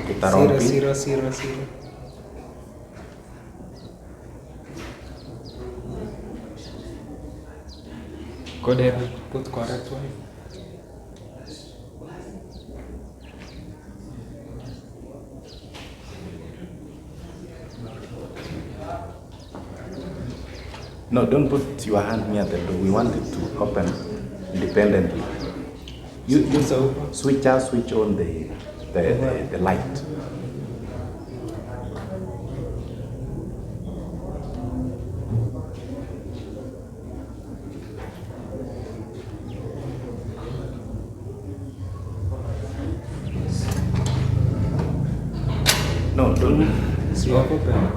Put around pin. 0000. Code error. Put correct one. No, don't put your hand near the door. We want it to open independently. You switch on the light. No, don't. It's not open.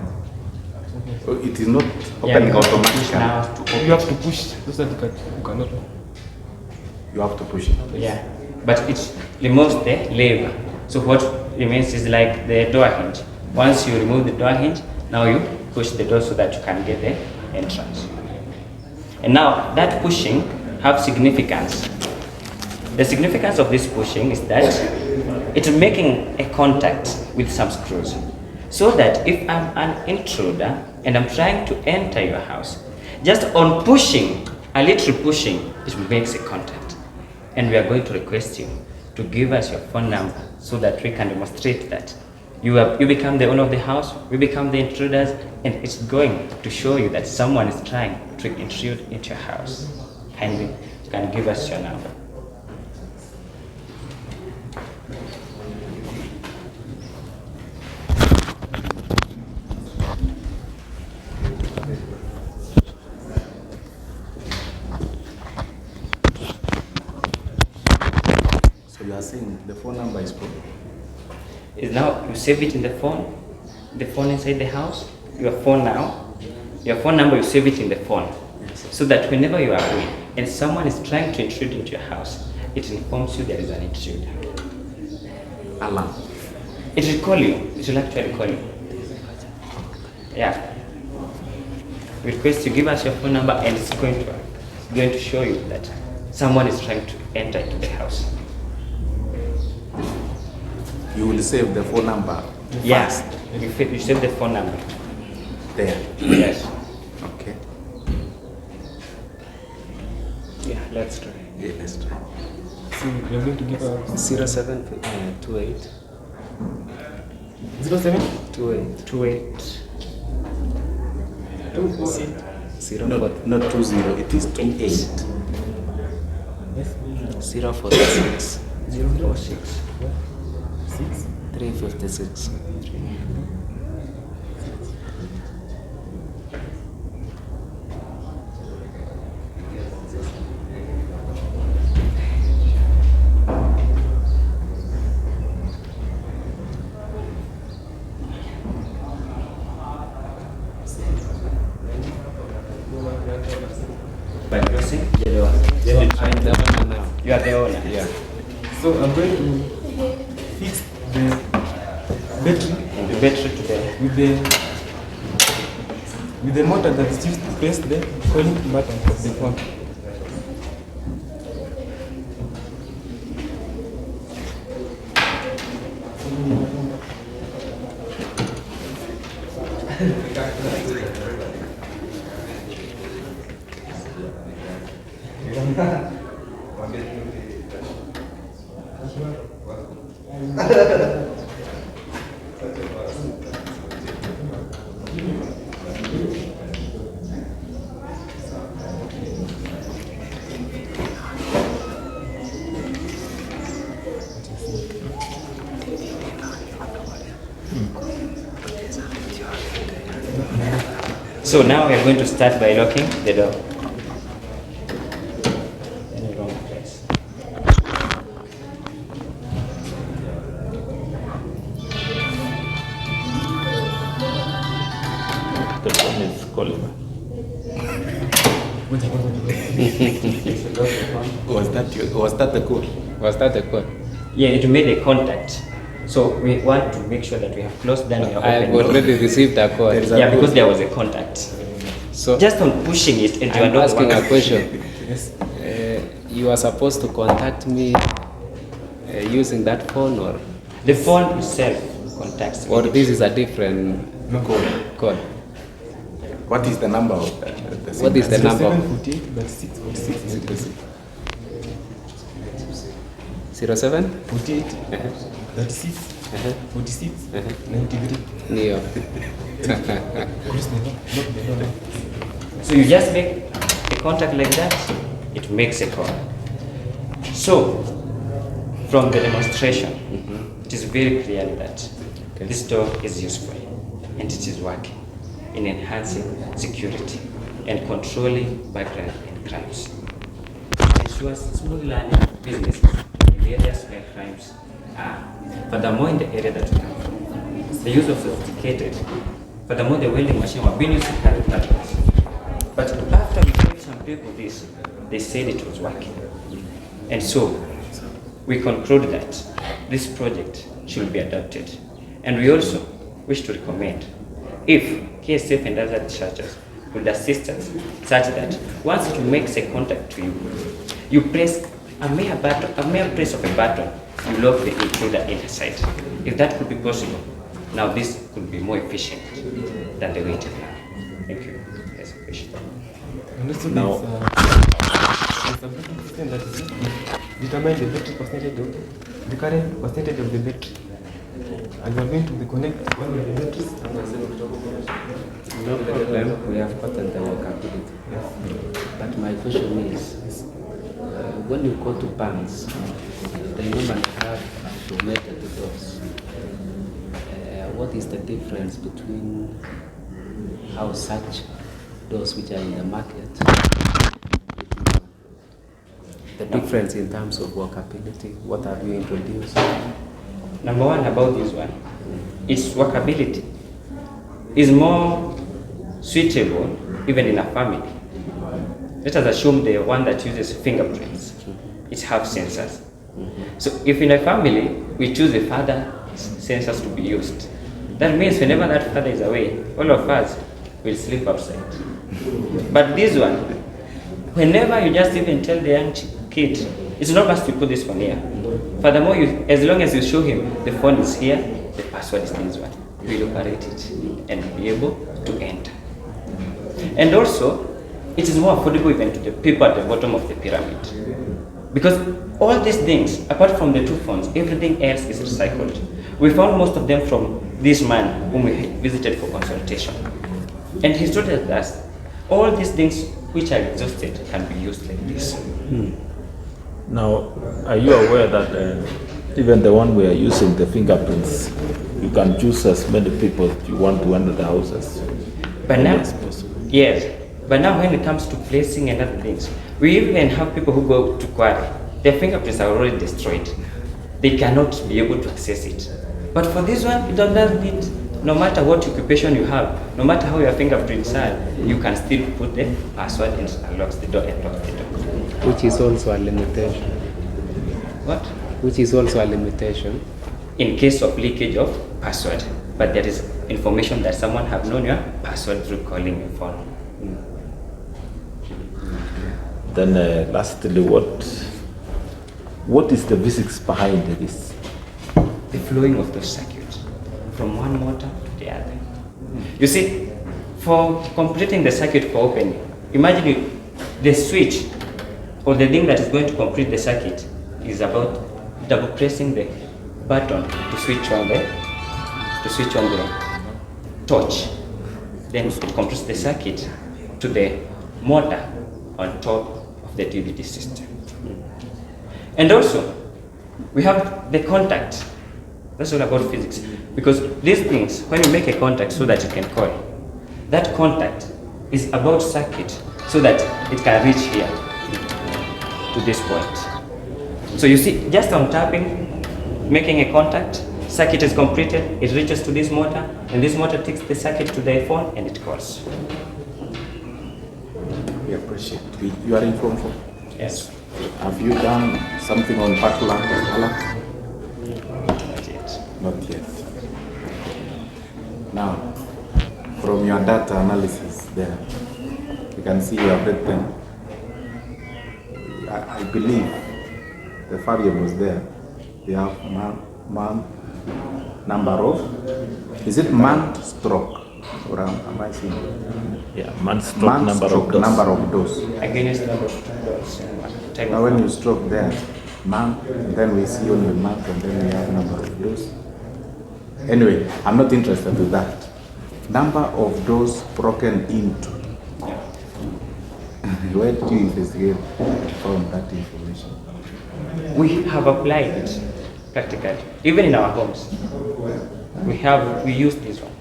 Oh, it is not opening automatically. You have to push so that you can open. You have to push it. Yeah, but it removes the lever. So what remains is like the door hinge. Once you remove the door hinge, now you push the door so that you can get the entrance. And now that pushing have significance. The significance of this pushing is that it's making a contact with some screws. So that if I'm an intruder and I'm trying to enter your house, just on pushing, a little pushing, it makes a contact. And we are going to request you to give us your phone number so that we can demonstrate that you become the owner of the house, we become the intruders, and it's going to show you that someone is trying to intrude into your house. Kindly, you can give us your number. So you are saying the phone number is good? Is now you save it in the phone inside the house, your phone number, you save it in the phone, so that whenever you are away and someone is trying to intrude into your house, it informs you there is an intruder. Alarm. It will call you, it will actually call you. Yeah. We request you give us your phone number and it's going to show you that someone is trying to enter into the house. You will save the phone number? Yes. You save the phone number. There? Yes. Okay. Yeah, let's try. Yeah, let's try. So you're going to give us 0728 0728 Not 20, it is 28. Yes. 046 046 356. By crossing? I'm the owner now. You are the owner? Yeah. So I'm going to fix the battery today with the motor that is used to press the calling button of the phone. So now we are going to start by locking the door. In the wrong place. The phone is calling. Was that the code? Was that the code? Yeah, it made a contact. So we want to make sure that we have closed down your I have already received a call. Yeah, because there was a contact. So just on pushing it and you are I'm not asking a question. Yes. You are supposed to contact me using that phone, or the phone itself contacts me. Or this is a different code. What is the number of What is the number? 748 but 646. 07? 48 36 46 93. Neo. So you just make a contact like that, it makes a call. So from the demonstration, it is very clear that this door is useful and it is working in enhancing security and controlling background and crimes. It ensures smooth learning of businesses in the areas where crimes are. Furthermore, in the area that we come from, the use of sophisticated, furthermore, the welding machine were being used to carry patterns. But after we gave some people this, they said it was working. And so we conclude that this project should be adopted. And we also wish to recommend if KSEF and other churches would assist us such that once it makes a contact to you, you press a mere press of a button, you lock the intruder inside. If that could be possible, now this could be more efficient than the way it is now. Thank you. Yes, question. And also Now- there's a button system that is determine the battery percentage of the current percentage of the battery. And we're going to be connect one of the batteries. No problem, we have gotten the workability. But my question is, when you go to banks, they normally have automated doors. What is the difference between how such doors which are in the market, the difference in terms of workability, what have you introduced? Number one about this one, its workability is more suitable even in a family. Let us assume the one that uses fingerprints. It has sensors. So if in a family we choose the father's sensors to be used, that means whenever that father is away, all of us will sleep outside. But this one, whenever you just even tell the young kid, it's not must to put this phone here. Furthermore, as long as you show him the phone is here, the password is this one, he will operate it and be able to enter. And also, it is more affordable even to the people at the bottom of the pyramid. Because all these things, apart from the two phones, everything else is recycled. We found most of them from this man whom we visited for consultation. And he told us all these things which are exhausted can be used like this. Now, are you aware that even the one we are using, the fingerprints, you can choose as many people you want to enter the houses? But now, yes. But now when it comes to placing and other things, we even have people who go to quarry. Their fingerprints are already destroyed. They cannot be able to access it. But for this one, it doesn't need, no matter what occupation you have, no matter how your fingerprints are, you can still put the password and unlock the door and lock the door. Which is also a limitation. What? Which is also a limitation. In case of leakage of password. But there is information that someone have known your password through calling your phone. Then lastly, what is the physics behind this? The flowing of those circuits from one motor to the other. You see, for completing the circuit for opening, imagine the switch or the thing that is going to complete the circuit is about double pressing the button to switch on the torch. Then it completes the circuit to the motor on top of the DVD system. And also, we have the contact. That's all about physics. Because these things, when you make a contact so that you can call, that contact is about circuit so that it can reach here to this point. So you see, just on tapping, making a contact, circuit is completed, it reaches to this motor, and this motor takes the circuit to the phone and it calls. We appreciate. You are informed for? Yes. Have you done something on Parkland? Not yet. Not yet. Now, from your data analysis there, you can see you have read them. I believe the variables there, they have number of, is it man stroke? Or am I seeing? Yeah, man stroke, number of dose. Against number of doors. Now when you stroke there, man, and then we see only month, and then we have number of dose. Anyway, I'm not interested in that. Number of dose broken into. Where do you investigate from that information? We have applied it practically, even in our homes. We use this one.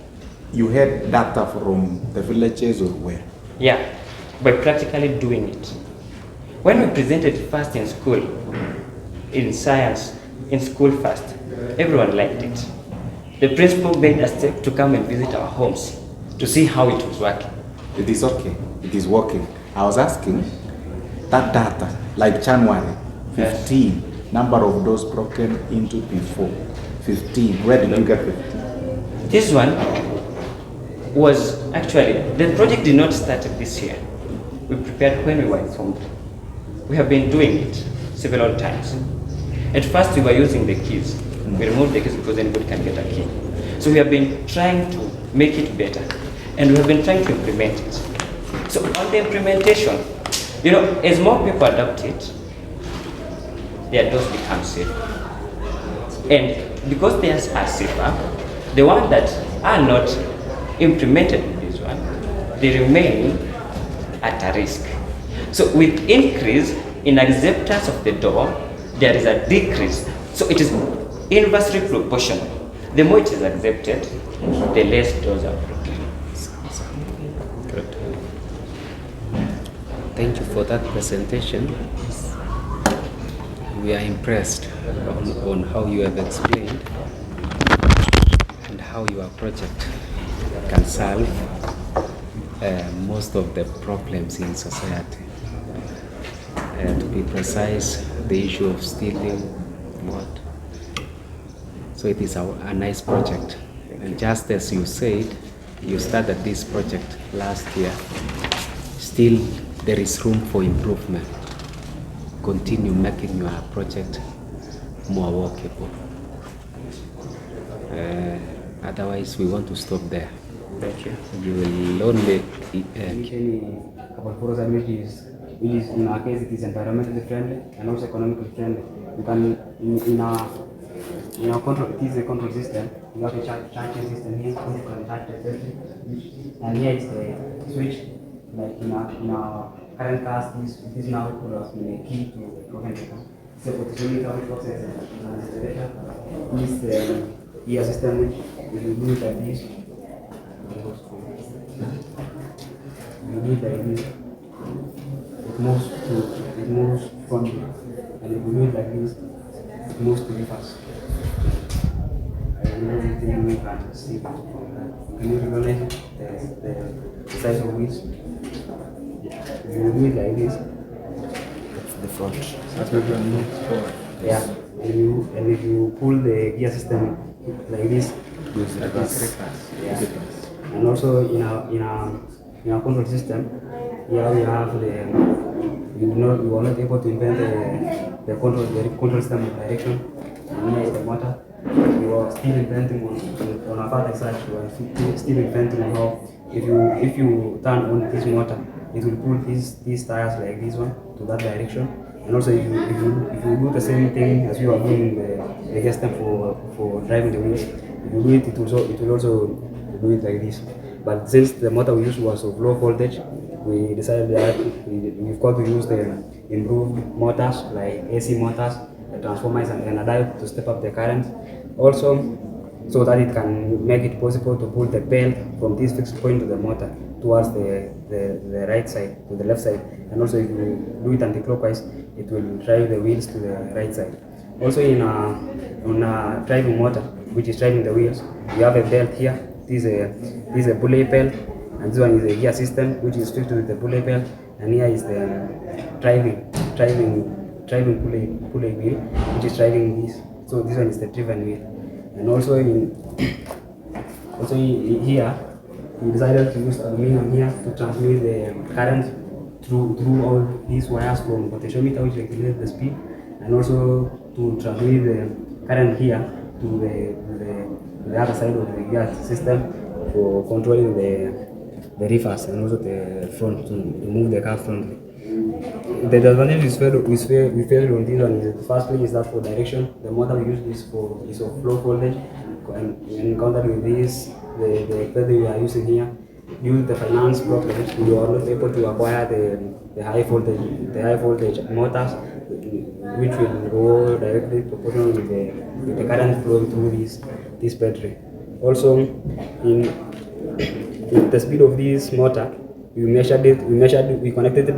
You had data from the villages or where? Yeah, by practically doing it. When we presented first in school, in science, in school first, everyone liked it. The principal made us to come and visit our homes to see how it was working. It is okay. It is working. I was asking that data, like January 15, number of those broken into before 15. Where did you get 15? This one was actually, the project did not start this year. We prepared when we were informed. We have been doing it several times. At first, we were using the keys. We removed the keys because anybody can get a key. So we have been trying to make it better, and we have been trying to implement it. So on the implementation, you know, as more people adopt it, their doors become safer. And because they are safer, the ones that are not implemented with this one, they remain at a risk. So with increase in acceptance of the door, there is a decrease. So it is inversely proportional. The more it is accepted, the less doors are broken. Good. Thank you for that presentation. We are impressed on how you have explained and how your project can solve most of the problems in society. To be precise, the issue of stealing, what? So it is a nice project. And just as you said, you started this project last year. Still, there is room for improvement. Continue making your project more workable. Otherwise, we want to stop there. Thank you. You will only which is in our case it is environmentally friendly and also economically friendly. You can in our control, it is a control system. You have a charging system here, you can charge the battery, and here is the switch. Like in our current cars, this now put us in a key to open the car. So potentiometer which works as an installation. This gear system which will do it like this. You need like this. It moves from you, and if you do it like this, it moves pretty fast. And everything we can see from that. Can you recognize the size of wheels? If you do it like this, that's the front. That's what you need. Yeah. And if you pull the gear system like this, it's reverse. Yeah. And also in our control system, here we have you are not able to invent the control system of direction. And here is the motor. You are still inventing on a further side. You are still inventing on how if you turn on this motor, it will pull these tires like this one to that direction. And also if you do the same thing as you are doing the gear system for driving the wheels, if you do it, it will also do it like this. But since the motor we used was of low voltage, we decided that we've got to use the improved motors like AC motors, the transformers and a diode to step up the current. Also, so that it can make it possible to pull the belt from this fixed point to the motor towards the right side, to the left side. And also if you do it anti-clockwise, it will drive the wheels to the right side. Also on a driving motor, which is driving the wheels, we have a belt here. This is a pulley belt, and this one is a gear system which is fixed with the pulley belt, and here is the driving pulley wheel which is driving this. So this one is the driven wheel. And also here we decided to use aluminum here to transmit the current through all these wires from potentiometer which regulates the speed, and also to transmit the current here to the other side of the gear system for controlling the reverse and also the front to move the car frontly. The advantage we felt on this one is the first thing is that for direction, the motor we use is of low voltage, and in contact with this, the battery we are using here, due to the finance problems, we are not able to acquire the high voltage motors, which will go directly proportional with the current flowing through this battery. Also, with the speed of this motor, we connected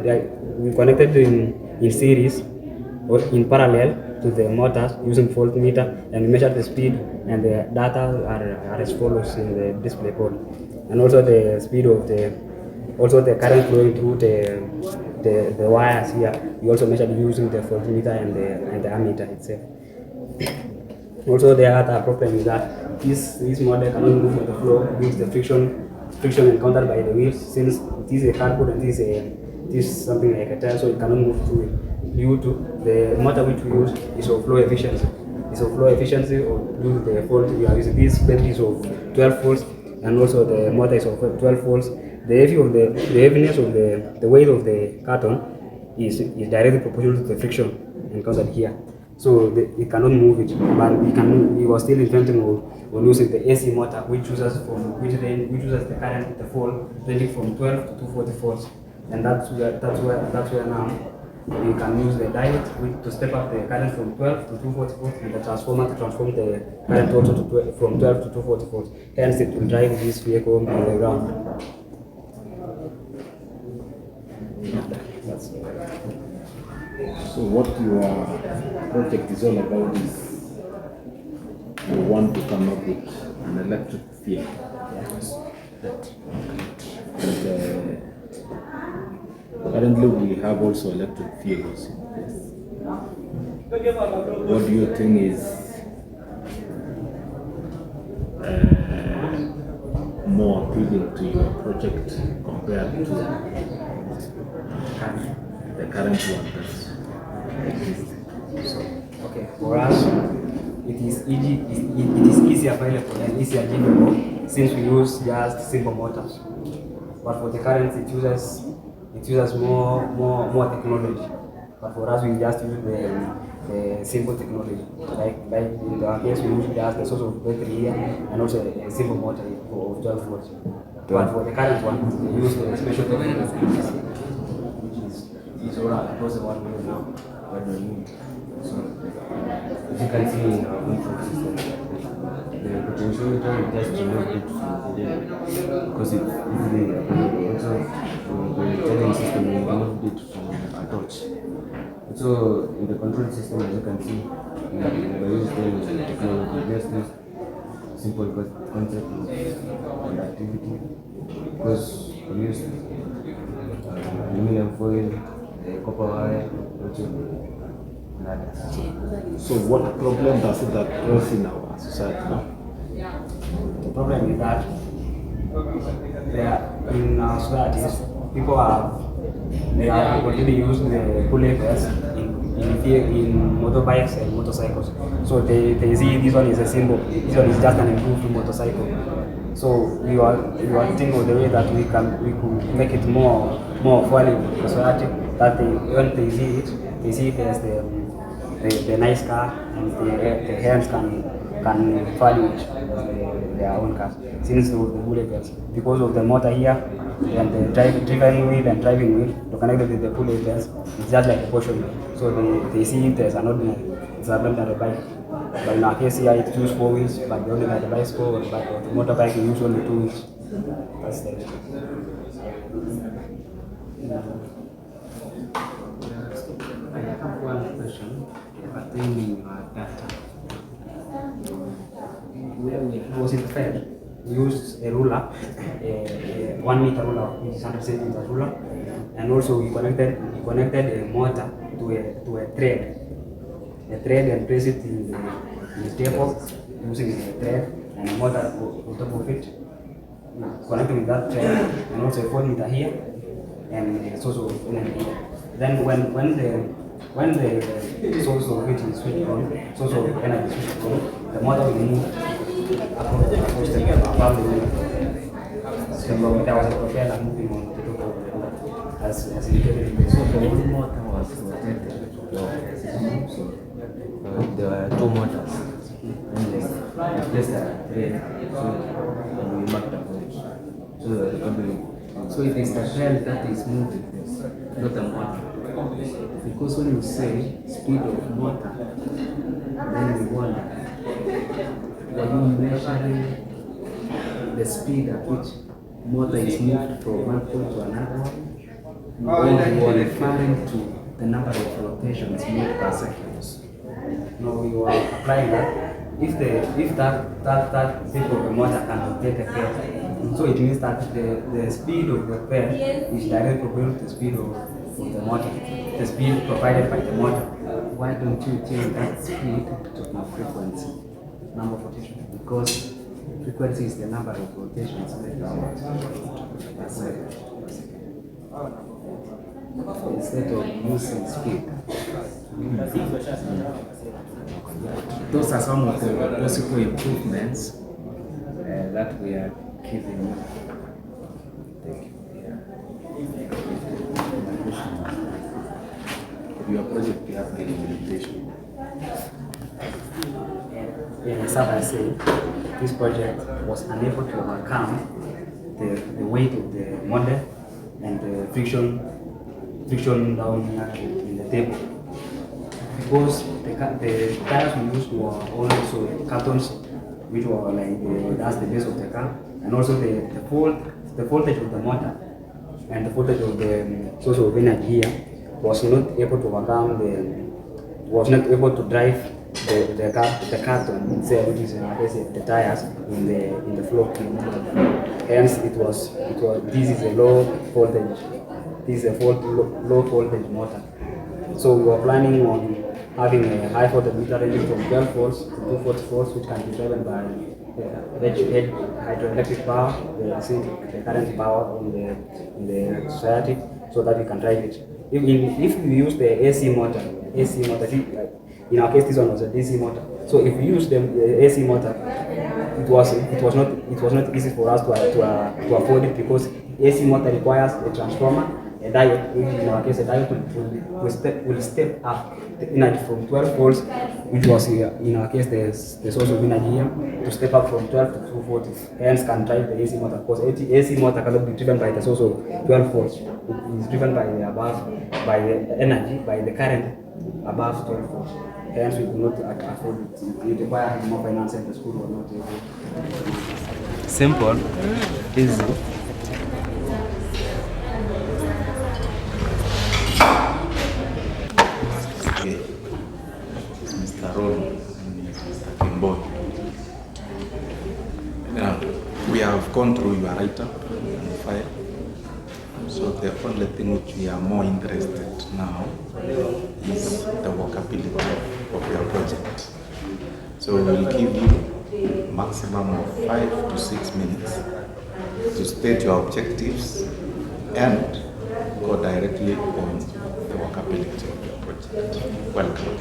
it in series or in parallel to the motors using voltmeter, and we measured the speed, and the data are as follows in the display board. And also the speed of the current flowing through the wires here, we also measured using the voltmeter and the ammeter itself. Also, the other problem is that this model cannot move on the floor due to the friction encountered by the wheels, since it is a cardboard and this is something like a tire, so it cannot move through it. due to the motor which we use is of low efficiency. It's of low efficiency due to the fault we are using. This battery is of 12 volts and also the motor is of 12 volts. The heaviness of the weight of the carton is directly proportional to the friction encountered here. So it cannot move it, but we were still inventing on using the AC motor, which uses the current, the flow ranging from 12 to 240 volts, and that's where now we can use the diode to step up the current from 12 to 240 volts, and the transformer to transform the current also from 12 to 240 volts. Hence, it will drive this vehicle on the ground. So what your project is all about is you want to come up with an electric vehicle. Yes. And currently we have also electric vehicles in place. What do you think is more appealing to your project compared to the current one that's existing? Okay, for us, it is easy available and easy achievable since we use just simple motors. But for the current, it uses more technology. But for us, we just use the simple technology. Like in our case, we use just the source of battery here and also a simple motor of 12 volts. But for the current one, we use the special technology, which is solar across the one way now. So, as you can see in our control system, the potentiometer is just removed it from the because it's easily available. Also, the charging system we removed it from a torch. So, in the control system, as you can see, we use the technology. Just this simple concept of conductivity because we use aluminum foil, copper wire, also. So what problem does it address in our society now? The problem is that in our societies, people are already using the bulletproof in motorbikes and motorcycles. So they see this one is a symbol, this one is just an improved motorcycle. So we are thinking of the way that we could make it more fun in the society, that when they see it as the nice car, and the hands can value their own cars. Since the bulletproofs, because of the motor here and the driving wheel and driving wheel to connect with the bulletproofs, it's just like a portion. So they see it as an ordinary bike. But in our case here, it uses 4 wheels, but the ordinary bicycle or the motorbike it uses only 2 wheels. That's the I have one question pertaining data. Where we was in the Fed, we used a ruler, a 1 meter ruler, which is 100 centimeter ruler, and also we connected a motor to a thread, and place it in the table using a thread and a motor on top of it, connected with that thread, and also a 4 meter here, and a source of energy here. Then when the source of which is switched on, source of energy is switched on, the motor will move above the room. So there was a propeller moving on the top of the room, as indicated in the So the one motor was rotated. So there were 2 motors. And they placed a thread, so and we marked the point. So it is the thread that is moving, not the motor. Because when you say speed of motor, then we wonder, are you measuring the speed at which motor is moved from one point to another one? Or you are referring to the number of rotations made per second? No, we were applying that. If that tip of the motor can rotate a pair, so it means that the speed of the pair is directly proportional to the speed of the motor, the speed provided by the motor. Why don't you change that speed to the frequency, number of rotations? Because frequency is the number of rotations made per second. instead of using speed. Those are some of the possible improvements that we are giving. Thank you. Your project, you have any limitation? As I said, this project was unable to overcome the weight of the model and the friction down here in the table. Because the tires we used were also cartons, which were like that's the base of the car, and also the voltage of the motor and the voltage of the source of energy here was not able to overcome was not able to drive the carton itself, which is the tires in the floor. Hence, this is a low voltage. This is a low voltage motor. So we were planning on having a high voltage meter ranging from 12 volts to 240 volts, which can be driven by hydroelectric power, the current power in the society, so that we can drive it. If we use the AC motor, in our case this one was a DC motor. So if we use the AC motor, it was not easy for us to afford it, because AC motor requires a transformer, a diode. In our case, a diode will step up the energy from 12 volts, which was in our case the source of energy here, to step up from 12 to 240. Hence can drive the AC motor, because AC motor cannot be driven by the source of 12 volts. It is driven by the energy, by the current above 12 volts. Hence we could not afford it. It required more finance, and the school was not able. Simple, easy. Okay. Mr. Ron and Mr. Kimboy. Now, we have gone through your write-up and file. So the only thing which we are more interested now is the workability of your project. So we will give you maximum of 5 to 6 minutes to state your objectives and go directly on the workability of your project. Welcome.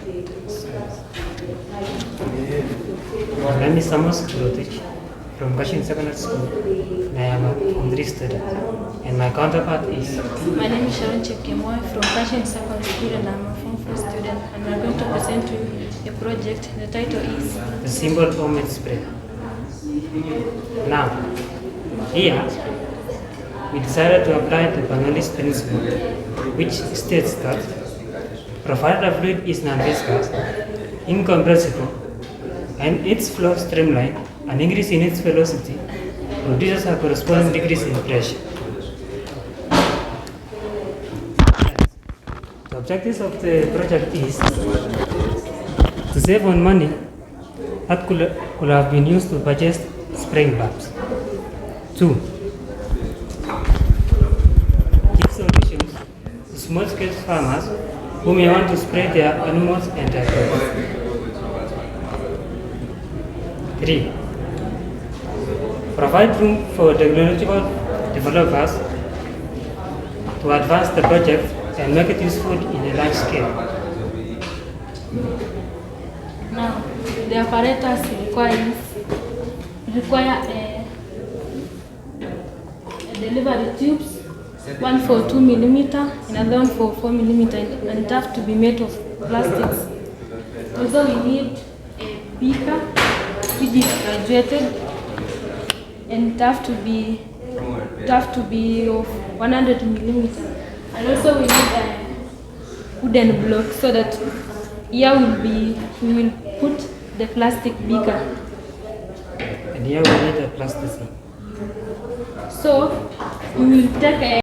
My name is Amos Kurotich from Kashin Secondary School. I am a Form 3 student, and my counterpart is. My name is Sharon Chepkemoy from Kashin Secondary School, and I am a Form 4 student. And we are going to present to you a project. The title is The Symbol Homemade Spray. Now, here we decided to apply the Bernoulli's principle, which states that provided a fluid is non-viscous, incompressible, and its flow streamlined, an increase in its velocity produces a corresponding decrease in pressure. The objectives of the project is to save on money that could have been used to purchase spraying bulbs. 2. Give solutions to small-scale farmers who may want to spray their animals and their crops. 3. Provide room for technological developers to advance the project and make it useful in a large scale. now the apparatus require a delivery tubes, one for 2 millimeter, another one for 4 millimeter, and it have to be made of plastics. Also, we need a beaker which is graduated, and it have to be of 100 millimeter. And also we need a wooden block, so that here we will put the plastic beaker. And here we need a plasticine. So we will take a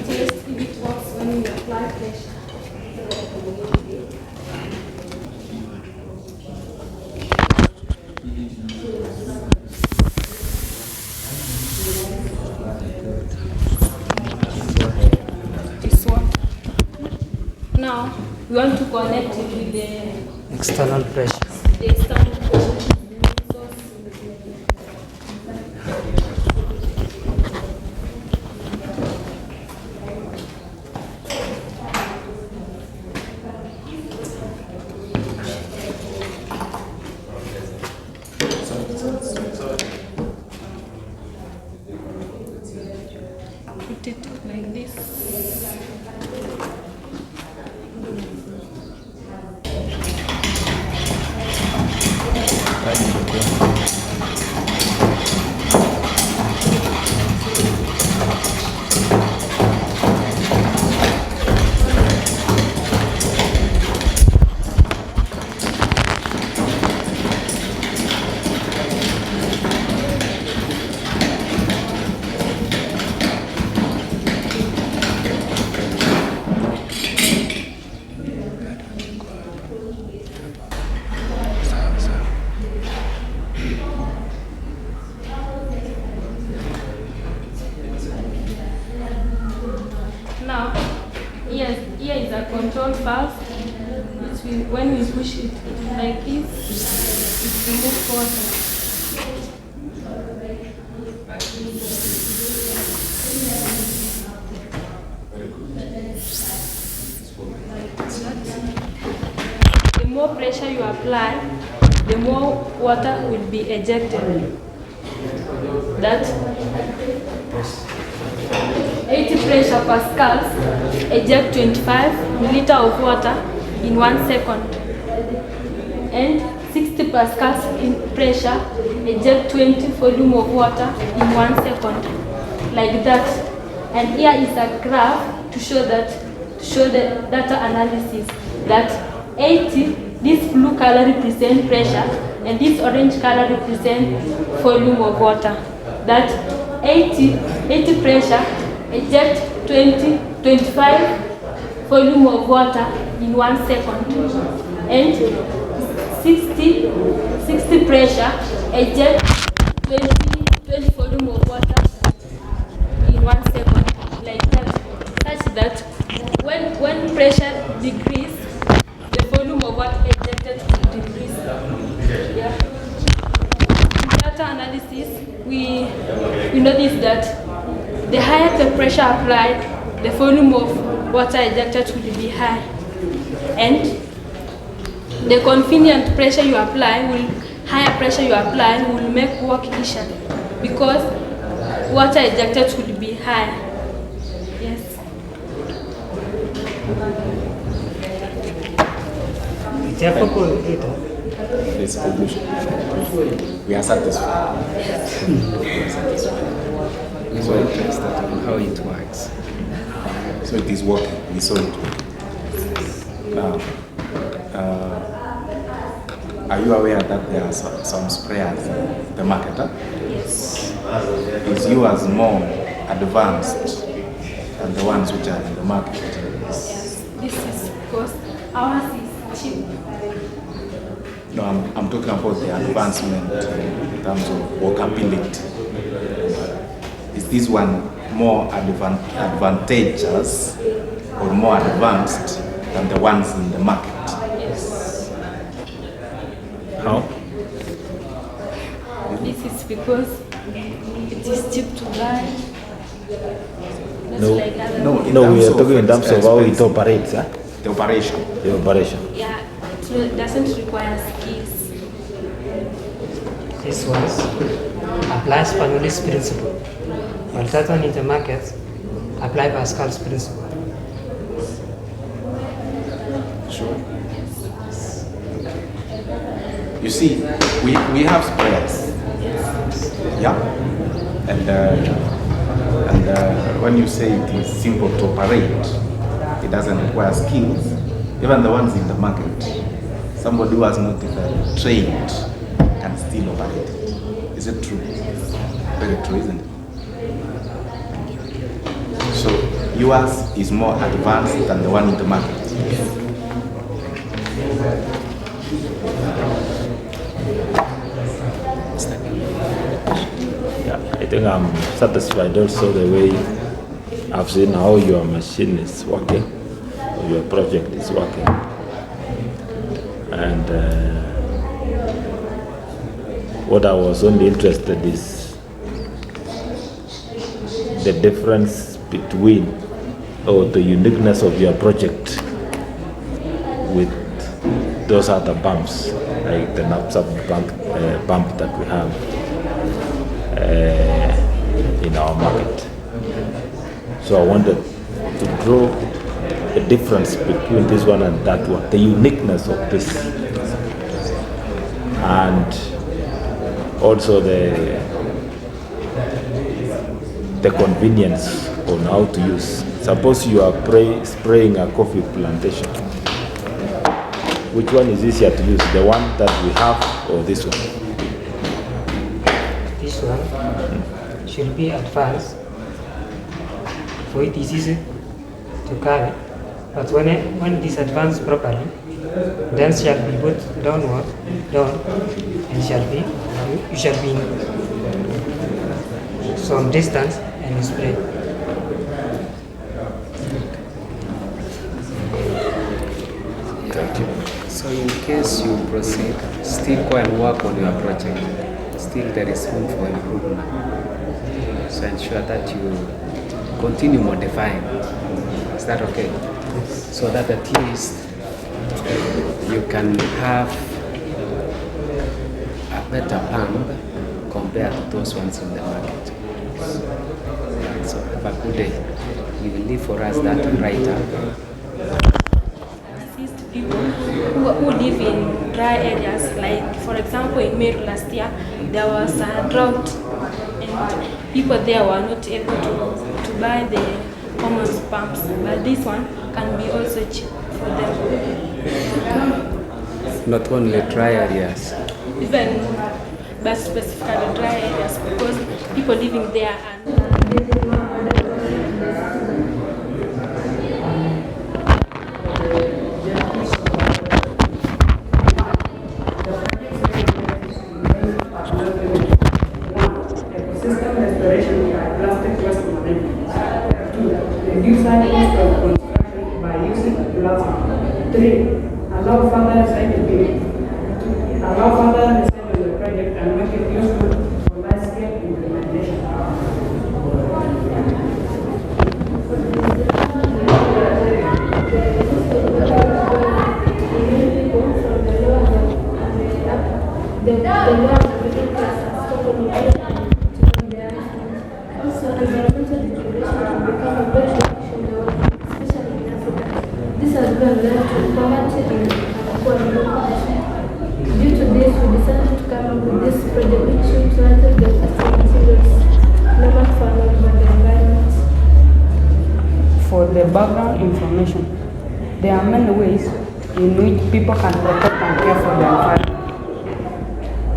test if it works when we apply pressure. This one. Now we want to connect it with the External pressure. external pressure. Put it like this. Now, here is a control valve, which when we push it like this, it removes water. The more pressure you apply, the more water will be ejected. That 80 pressure pascals eject 25 milliliter of water in 1 second, and 60 pascals in pressure eject 20 volume of water in 1 second, like that. And here is a graph to show the data analysis that 80, this blue color represents pressure and this orange color represents volume of water. That 80 pressure eject 25 volume of water in 1 second, and 60 pressure eject 20 volume of water in 1 second, like that, such that when pressure decreases, the volume of water ejected will decrease. Yeah. In data analysis, we noticed that the higher the pressure applied, the volume of water ejected will be high. And the convenient pressure you apply higher pressure you apply will make work easier because water ejected will be high. Yes. This conclusion. We are satisfied. We are satisfied. We were interested in how it works. So it is working. We saw it working. Now, are you aware that there are some sprayers in the market? Huh? Yes. Is yours more advanced than the ones which are in the market? Yes. This is because ours is cheap. No, I'm talking about the advancement in terms of workability. Is this one more advantageous or more advanced than the ones in the market? Yes. How? This is because it is cheap to buy. Not No, like other no, we are talking in terms of how it operates. Huh? The operation. The operation. Yeah, it doesn't require skills. This one applies Bernoulli's principle, while that one in the market apply Pascal's principle. Sure. You see, we have sprayers. Yeah. And when you say it is simple to operate, it doesn't require skills. Even the ones in the market, somebody who has not even trained can still operate it. Is it true? Very true, isn't it? So yours is more advanced than the one in the market. Yeah, I think I'm satisfied also the way I've seen how your machine is working, or your project is working. And what I was only interested is the difference between, or the uniqueness of your project with those other bumps, like the knapsack bump that we have in our market. So I wanted to draw the difference between this one and that one, the uniqueness of this, and also the convenience on how to use. Suppose you are spraying a coffee plantation. Which one is easier to use, the one that we have or this one? This one should be advanced, for it is easy to carry, but when it is advanced properly, then shall be put down, and you shall be in some distance and you spray. So in case you proceed, still go and work on your project. Still there is room for improvement. So ensure that you continue modifying. Is that okay? So that at least you can have a better pump compared to those ones in the market. So have a good day. You will leave for us that write-up. People who live in dry areas, like for example in Meru last year there was a drought and people there were not able to buy the common pumps, but this one can be also cheap for them. Not only dry areas. Even but specifically dry areas, because people living there are reduce our cost of construction by using plastic. 3. Allow further recycling. Allow further recycling of the project and make it useful for large-scale implementation. Also, environmental degradation can become a very issue in the world, especially in Africa. This has been led to poverty and poor population. Due to this, we decided to come up with this project which utilizes the plastic materials normal for the environment. For the background information, there are many ways in which people can protect and care for the environment.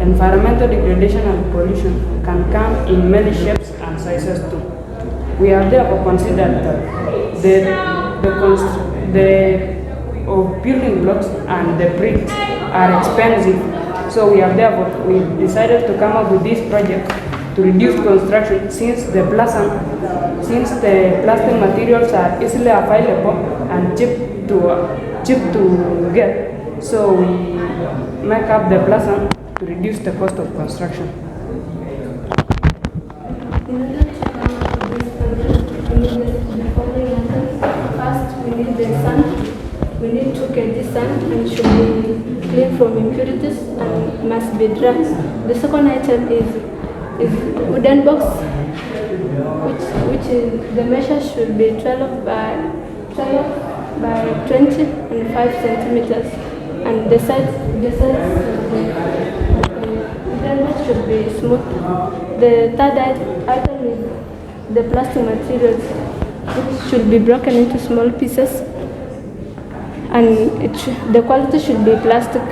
Environmental degradation and pollution can come in many shapes and sizes too. We have therefore considered that the building blocks and the bricks are expensive. So we decided to come up with this project to reduce construction since the plastic materials are easily available and cheap to get. So we make up the plastic to reduce the cost of construction. In order to come up with this project, we need the following items. First, we need the sand. We need 2 kg sand and should be clean from impurities and must be dry. The second item is wooden box, which is the measure should be 12 by 20 and 5 centimeters, and the size of the wooden box should be smooth. The third item is the plastic materials, which should be broken into small pieces, and the quality should be plastic.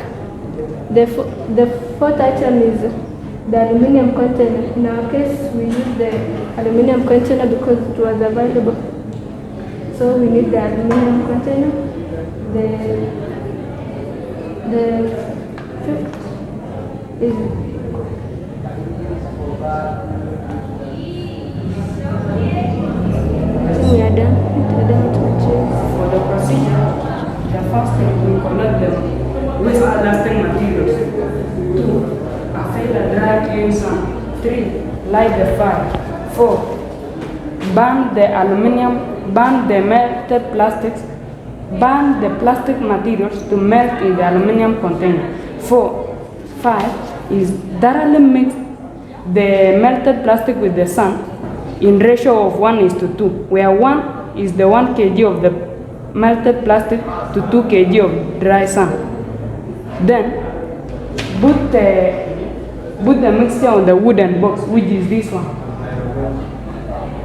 The fourth item is the aluminium container. In our case, we use the aluminium container because it was available. So we need the aluminum container. The fifth is I think we are done. We are done with materials. For the procedure, the first thing we collect the waste lasting materials. 2. Fill the dry clean sand. 3. Light the fire. 4. Burn the aluminum, burn the melted plastics, burn the plastic materials to melt in the aluminum container. 5 is thoroughly mix the melted plastic with the sand in ratio of 1:2, where 1 is the 1 kg of the melted plastic to 2 kg of dry sand. Then put the mixture on the wooden box, which is this one.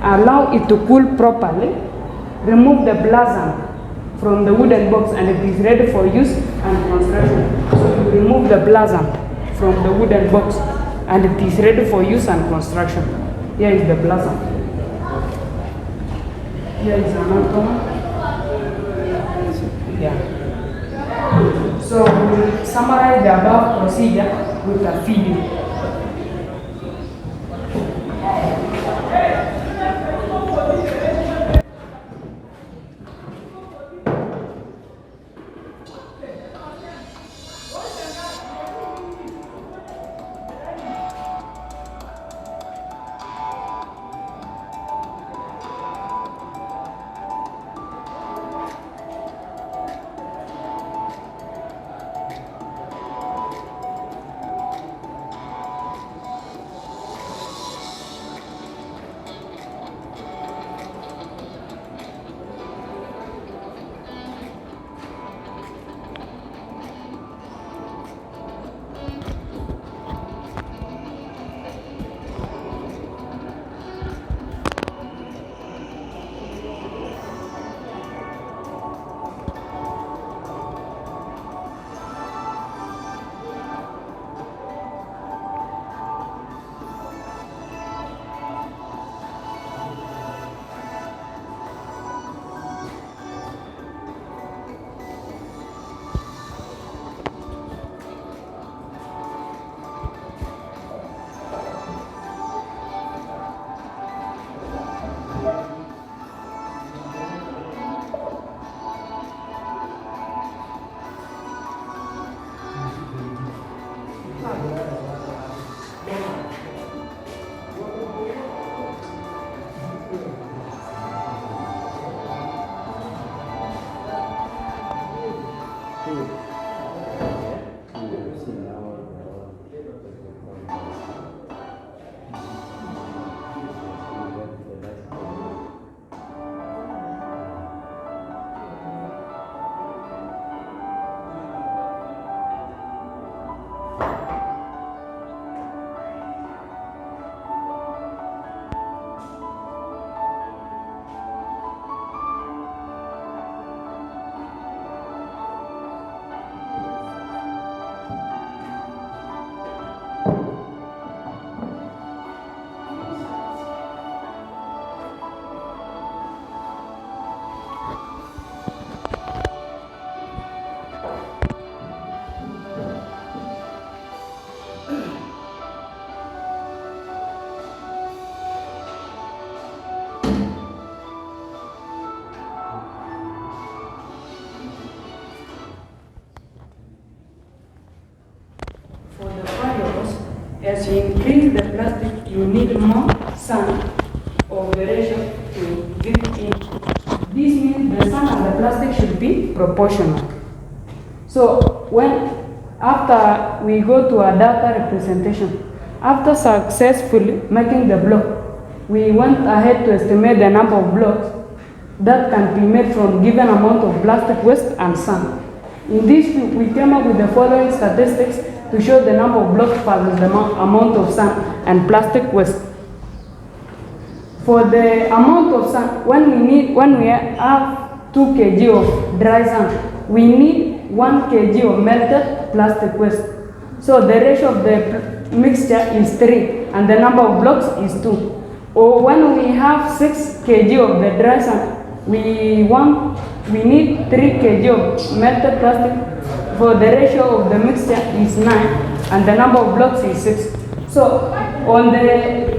Allow it to cool properly. Remove the blazon from the wooden box and it is ready for use and construction. So you remove the blazon from the wooden box and it is ready for use and construction. Here is the blazon. Here is another one. Yeah. So we will summarize the above procedure with a video. As you increase the plastic, you need more sand or the ratio to dip in. This means the sand and the plastic should be proportional. So after we go to a data representation, after successfully making the block, we went ahead to estimate the number of blocks that can be made from given amount of plastic waste and sand. In this, we came up with the following statistics to show the number of blocks versus the amount of sand and plastic waste. For the amount of sand, when we have 2 kg of dry sand, we need 1 kg of melted plastic waste. So the ratio of the mixture is 3 and the number of blocks is 2. Or when we have 6 kg of the dry sand, we need 3 kg of melted plastic for the ratio of the mixture is 9 and the number of blocks is 6. So on the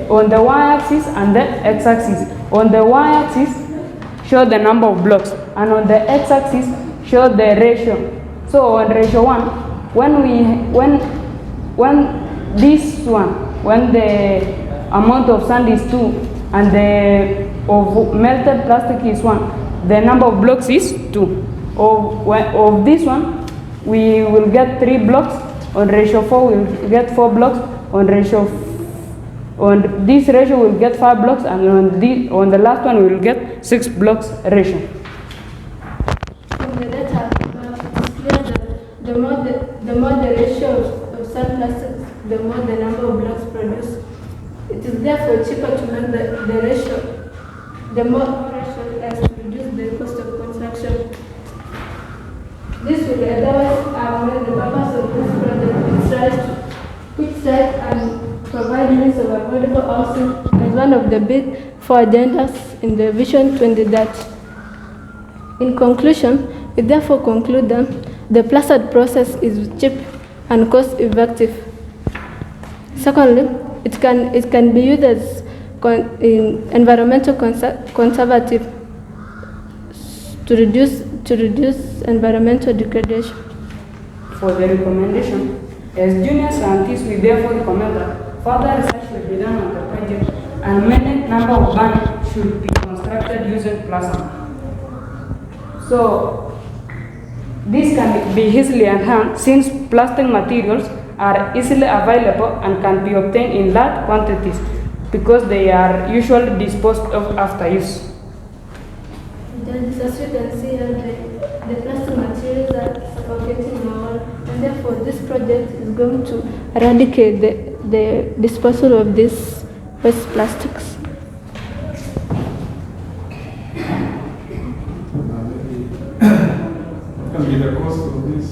y-axis and the x-axis. On the y-axis show the number of blocks and on the x-axis show the ratio. So on ratio 1, when the amount of sand is 2 and the of melted plastic is 1, the number of blocks is 2. Of this one, we will get 3 blocks. On ratio 4, we will get 4 blocks. On this ratio, we will get 5 blocks, and on the last one, we will get 6 blocks ratio. From the data, it's clear that the more the ratio of sand plastics, the more the number of blocks produced. It is therefore cheaper to make the ratio. The more ratio as to reduce the cost of construction. This will otherwise avoid the purpose of this project, which tries and provide means of affordable housing as one of the big 4 agendas in the Vision 2030. In conclusion, we therefore conclude that the placard process is cheap and cost-effective. Secondly, it can be used as environmental conservative to reduce environmental degradation. For the recommendation, as junior scientists, we therefore recommend that further research should be done on the project and many number of banks should be constructed using plasma. So this can be easily enhanced since plastic materials are easily available and can be obtained in large quantities because they are usually disposed of after use. Then, as you can see, the plastic materials are suffocating our world, and therefore this project is going to eradicate the disposal of these waste plastics. What can be the cost of this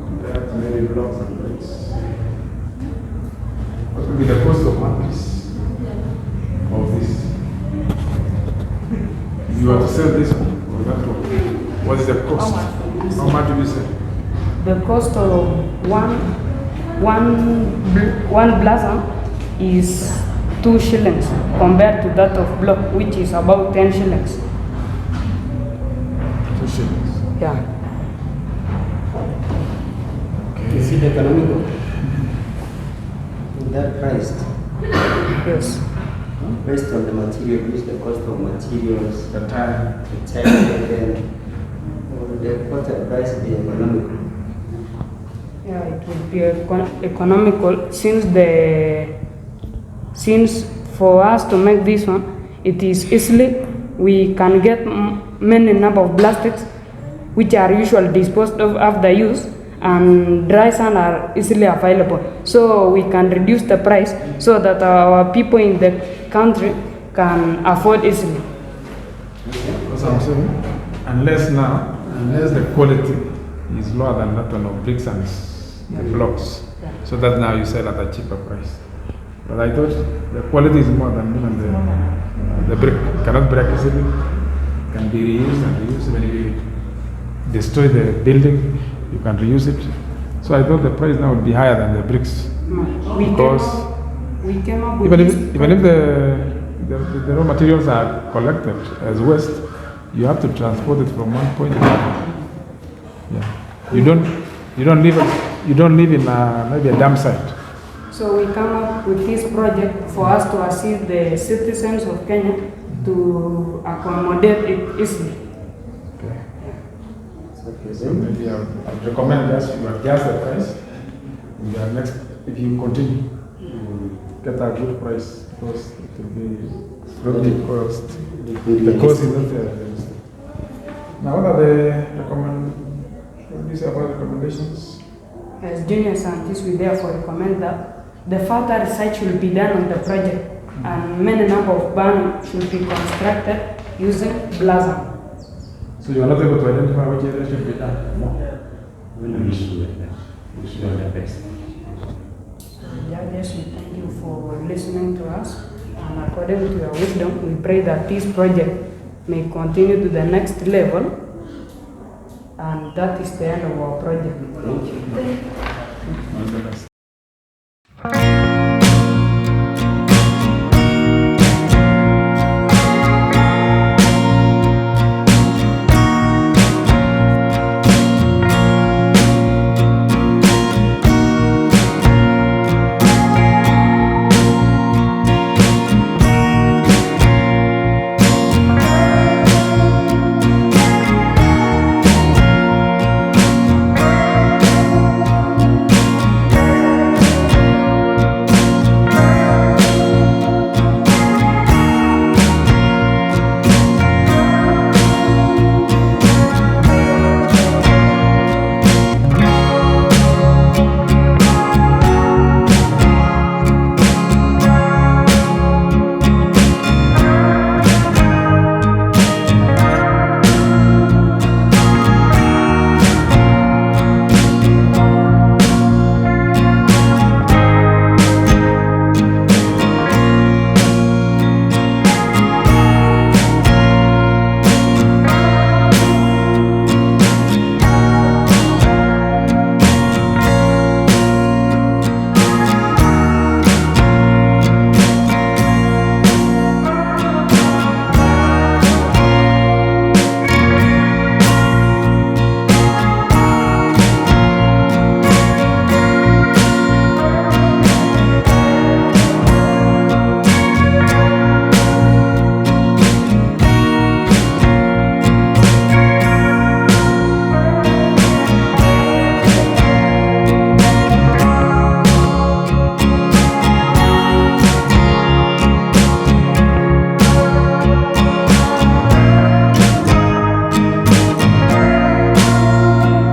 compared to many blocks and bricks? What will be the cost of one piece of this? If you are to sell this one, or that one, what is the cost? How much do you sell? The cost of one blossom is 2 shillings compared to that of block, which is about 10 shillings. 2 shillings. Yeah. Is it economical? Is that priced? Yes. Based on the material, use the cost of materials, the time, and then the cost of price be economical. Yeah, it would be economical since for us to make this one, it is easily we can get many number of plastics which are usually disposed of after use, and dry sand are easily available. So we can reduce the price so that our people in the country can afford easily. That's what I'm saying. Unless the quality is lower than that one of bricks and the blocks, so that now you sell at a cheaper price. But I thought the quality is more than even the brick cannot break easily, can be reused and reused. When you destroy the building, you can reuse it. So I thought the price now would be higher than the bricks, because we came up with even if the raw materials are collected as waste, you have to transport it from one point to another. Yeah, you don't live in maybe a dump site. So we come up with this project for us to assist the citizens of Kenya to accommodate it easily. Okay. So maybe I would recommend just you adjust the price. If you continue, get a good price, because it will be the cost. The cost is not there. Now, what are the recommendations? As junior scientists, we therefore recommend that the further research will be done on the project and many number of barns should be constructed using blossom. So you are not able to identify which area should be done? No. We should do the best. Judges, we thank you for listening to us. And according to your wisdom, we pray that this project may continue to the next level. And that is the end of our project. Thank you.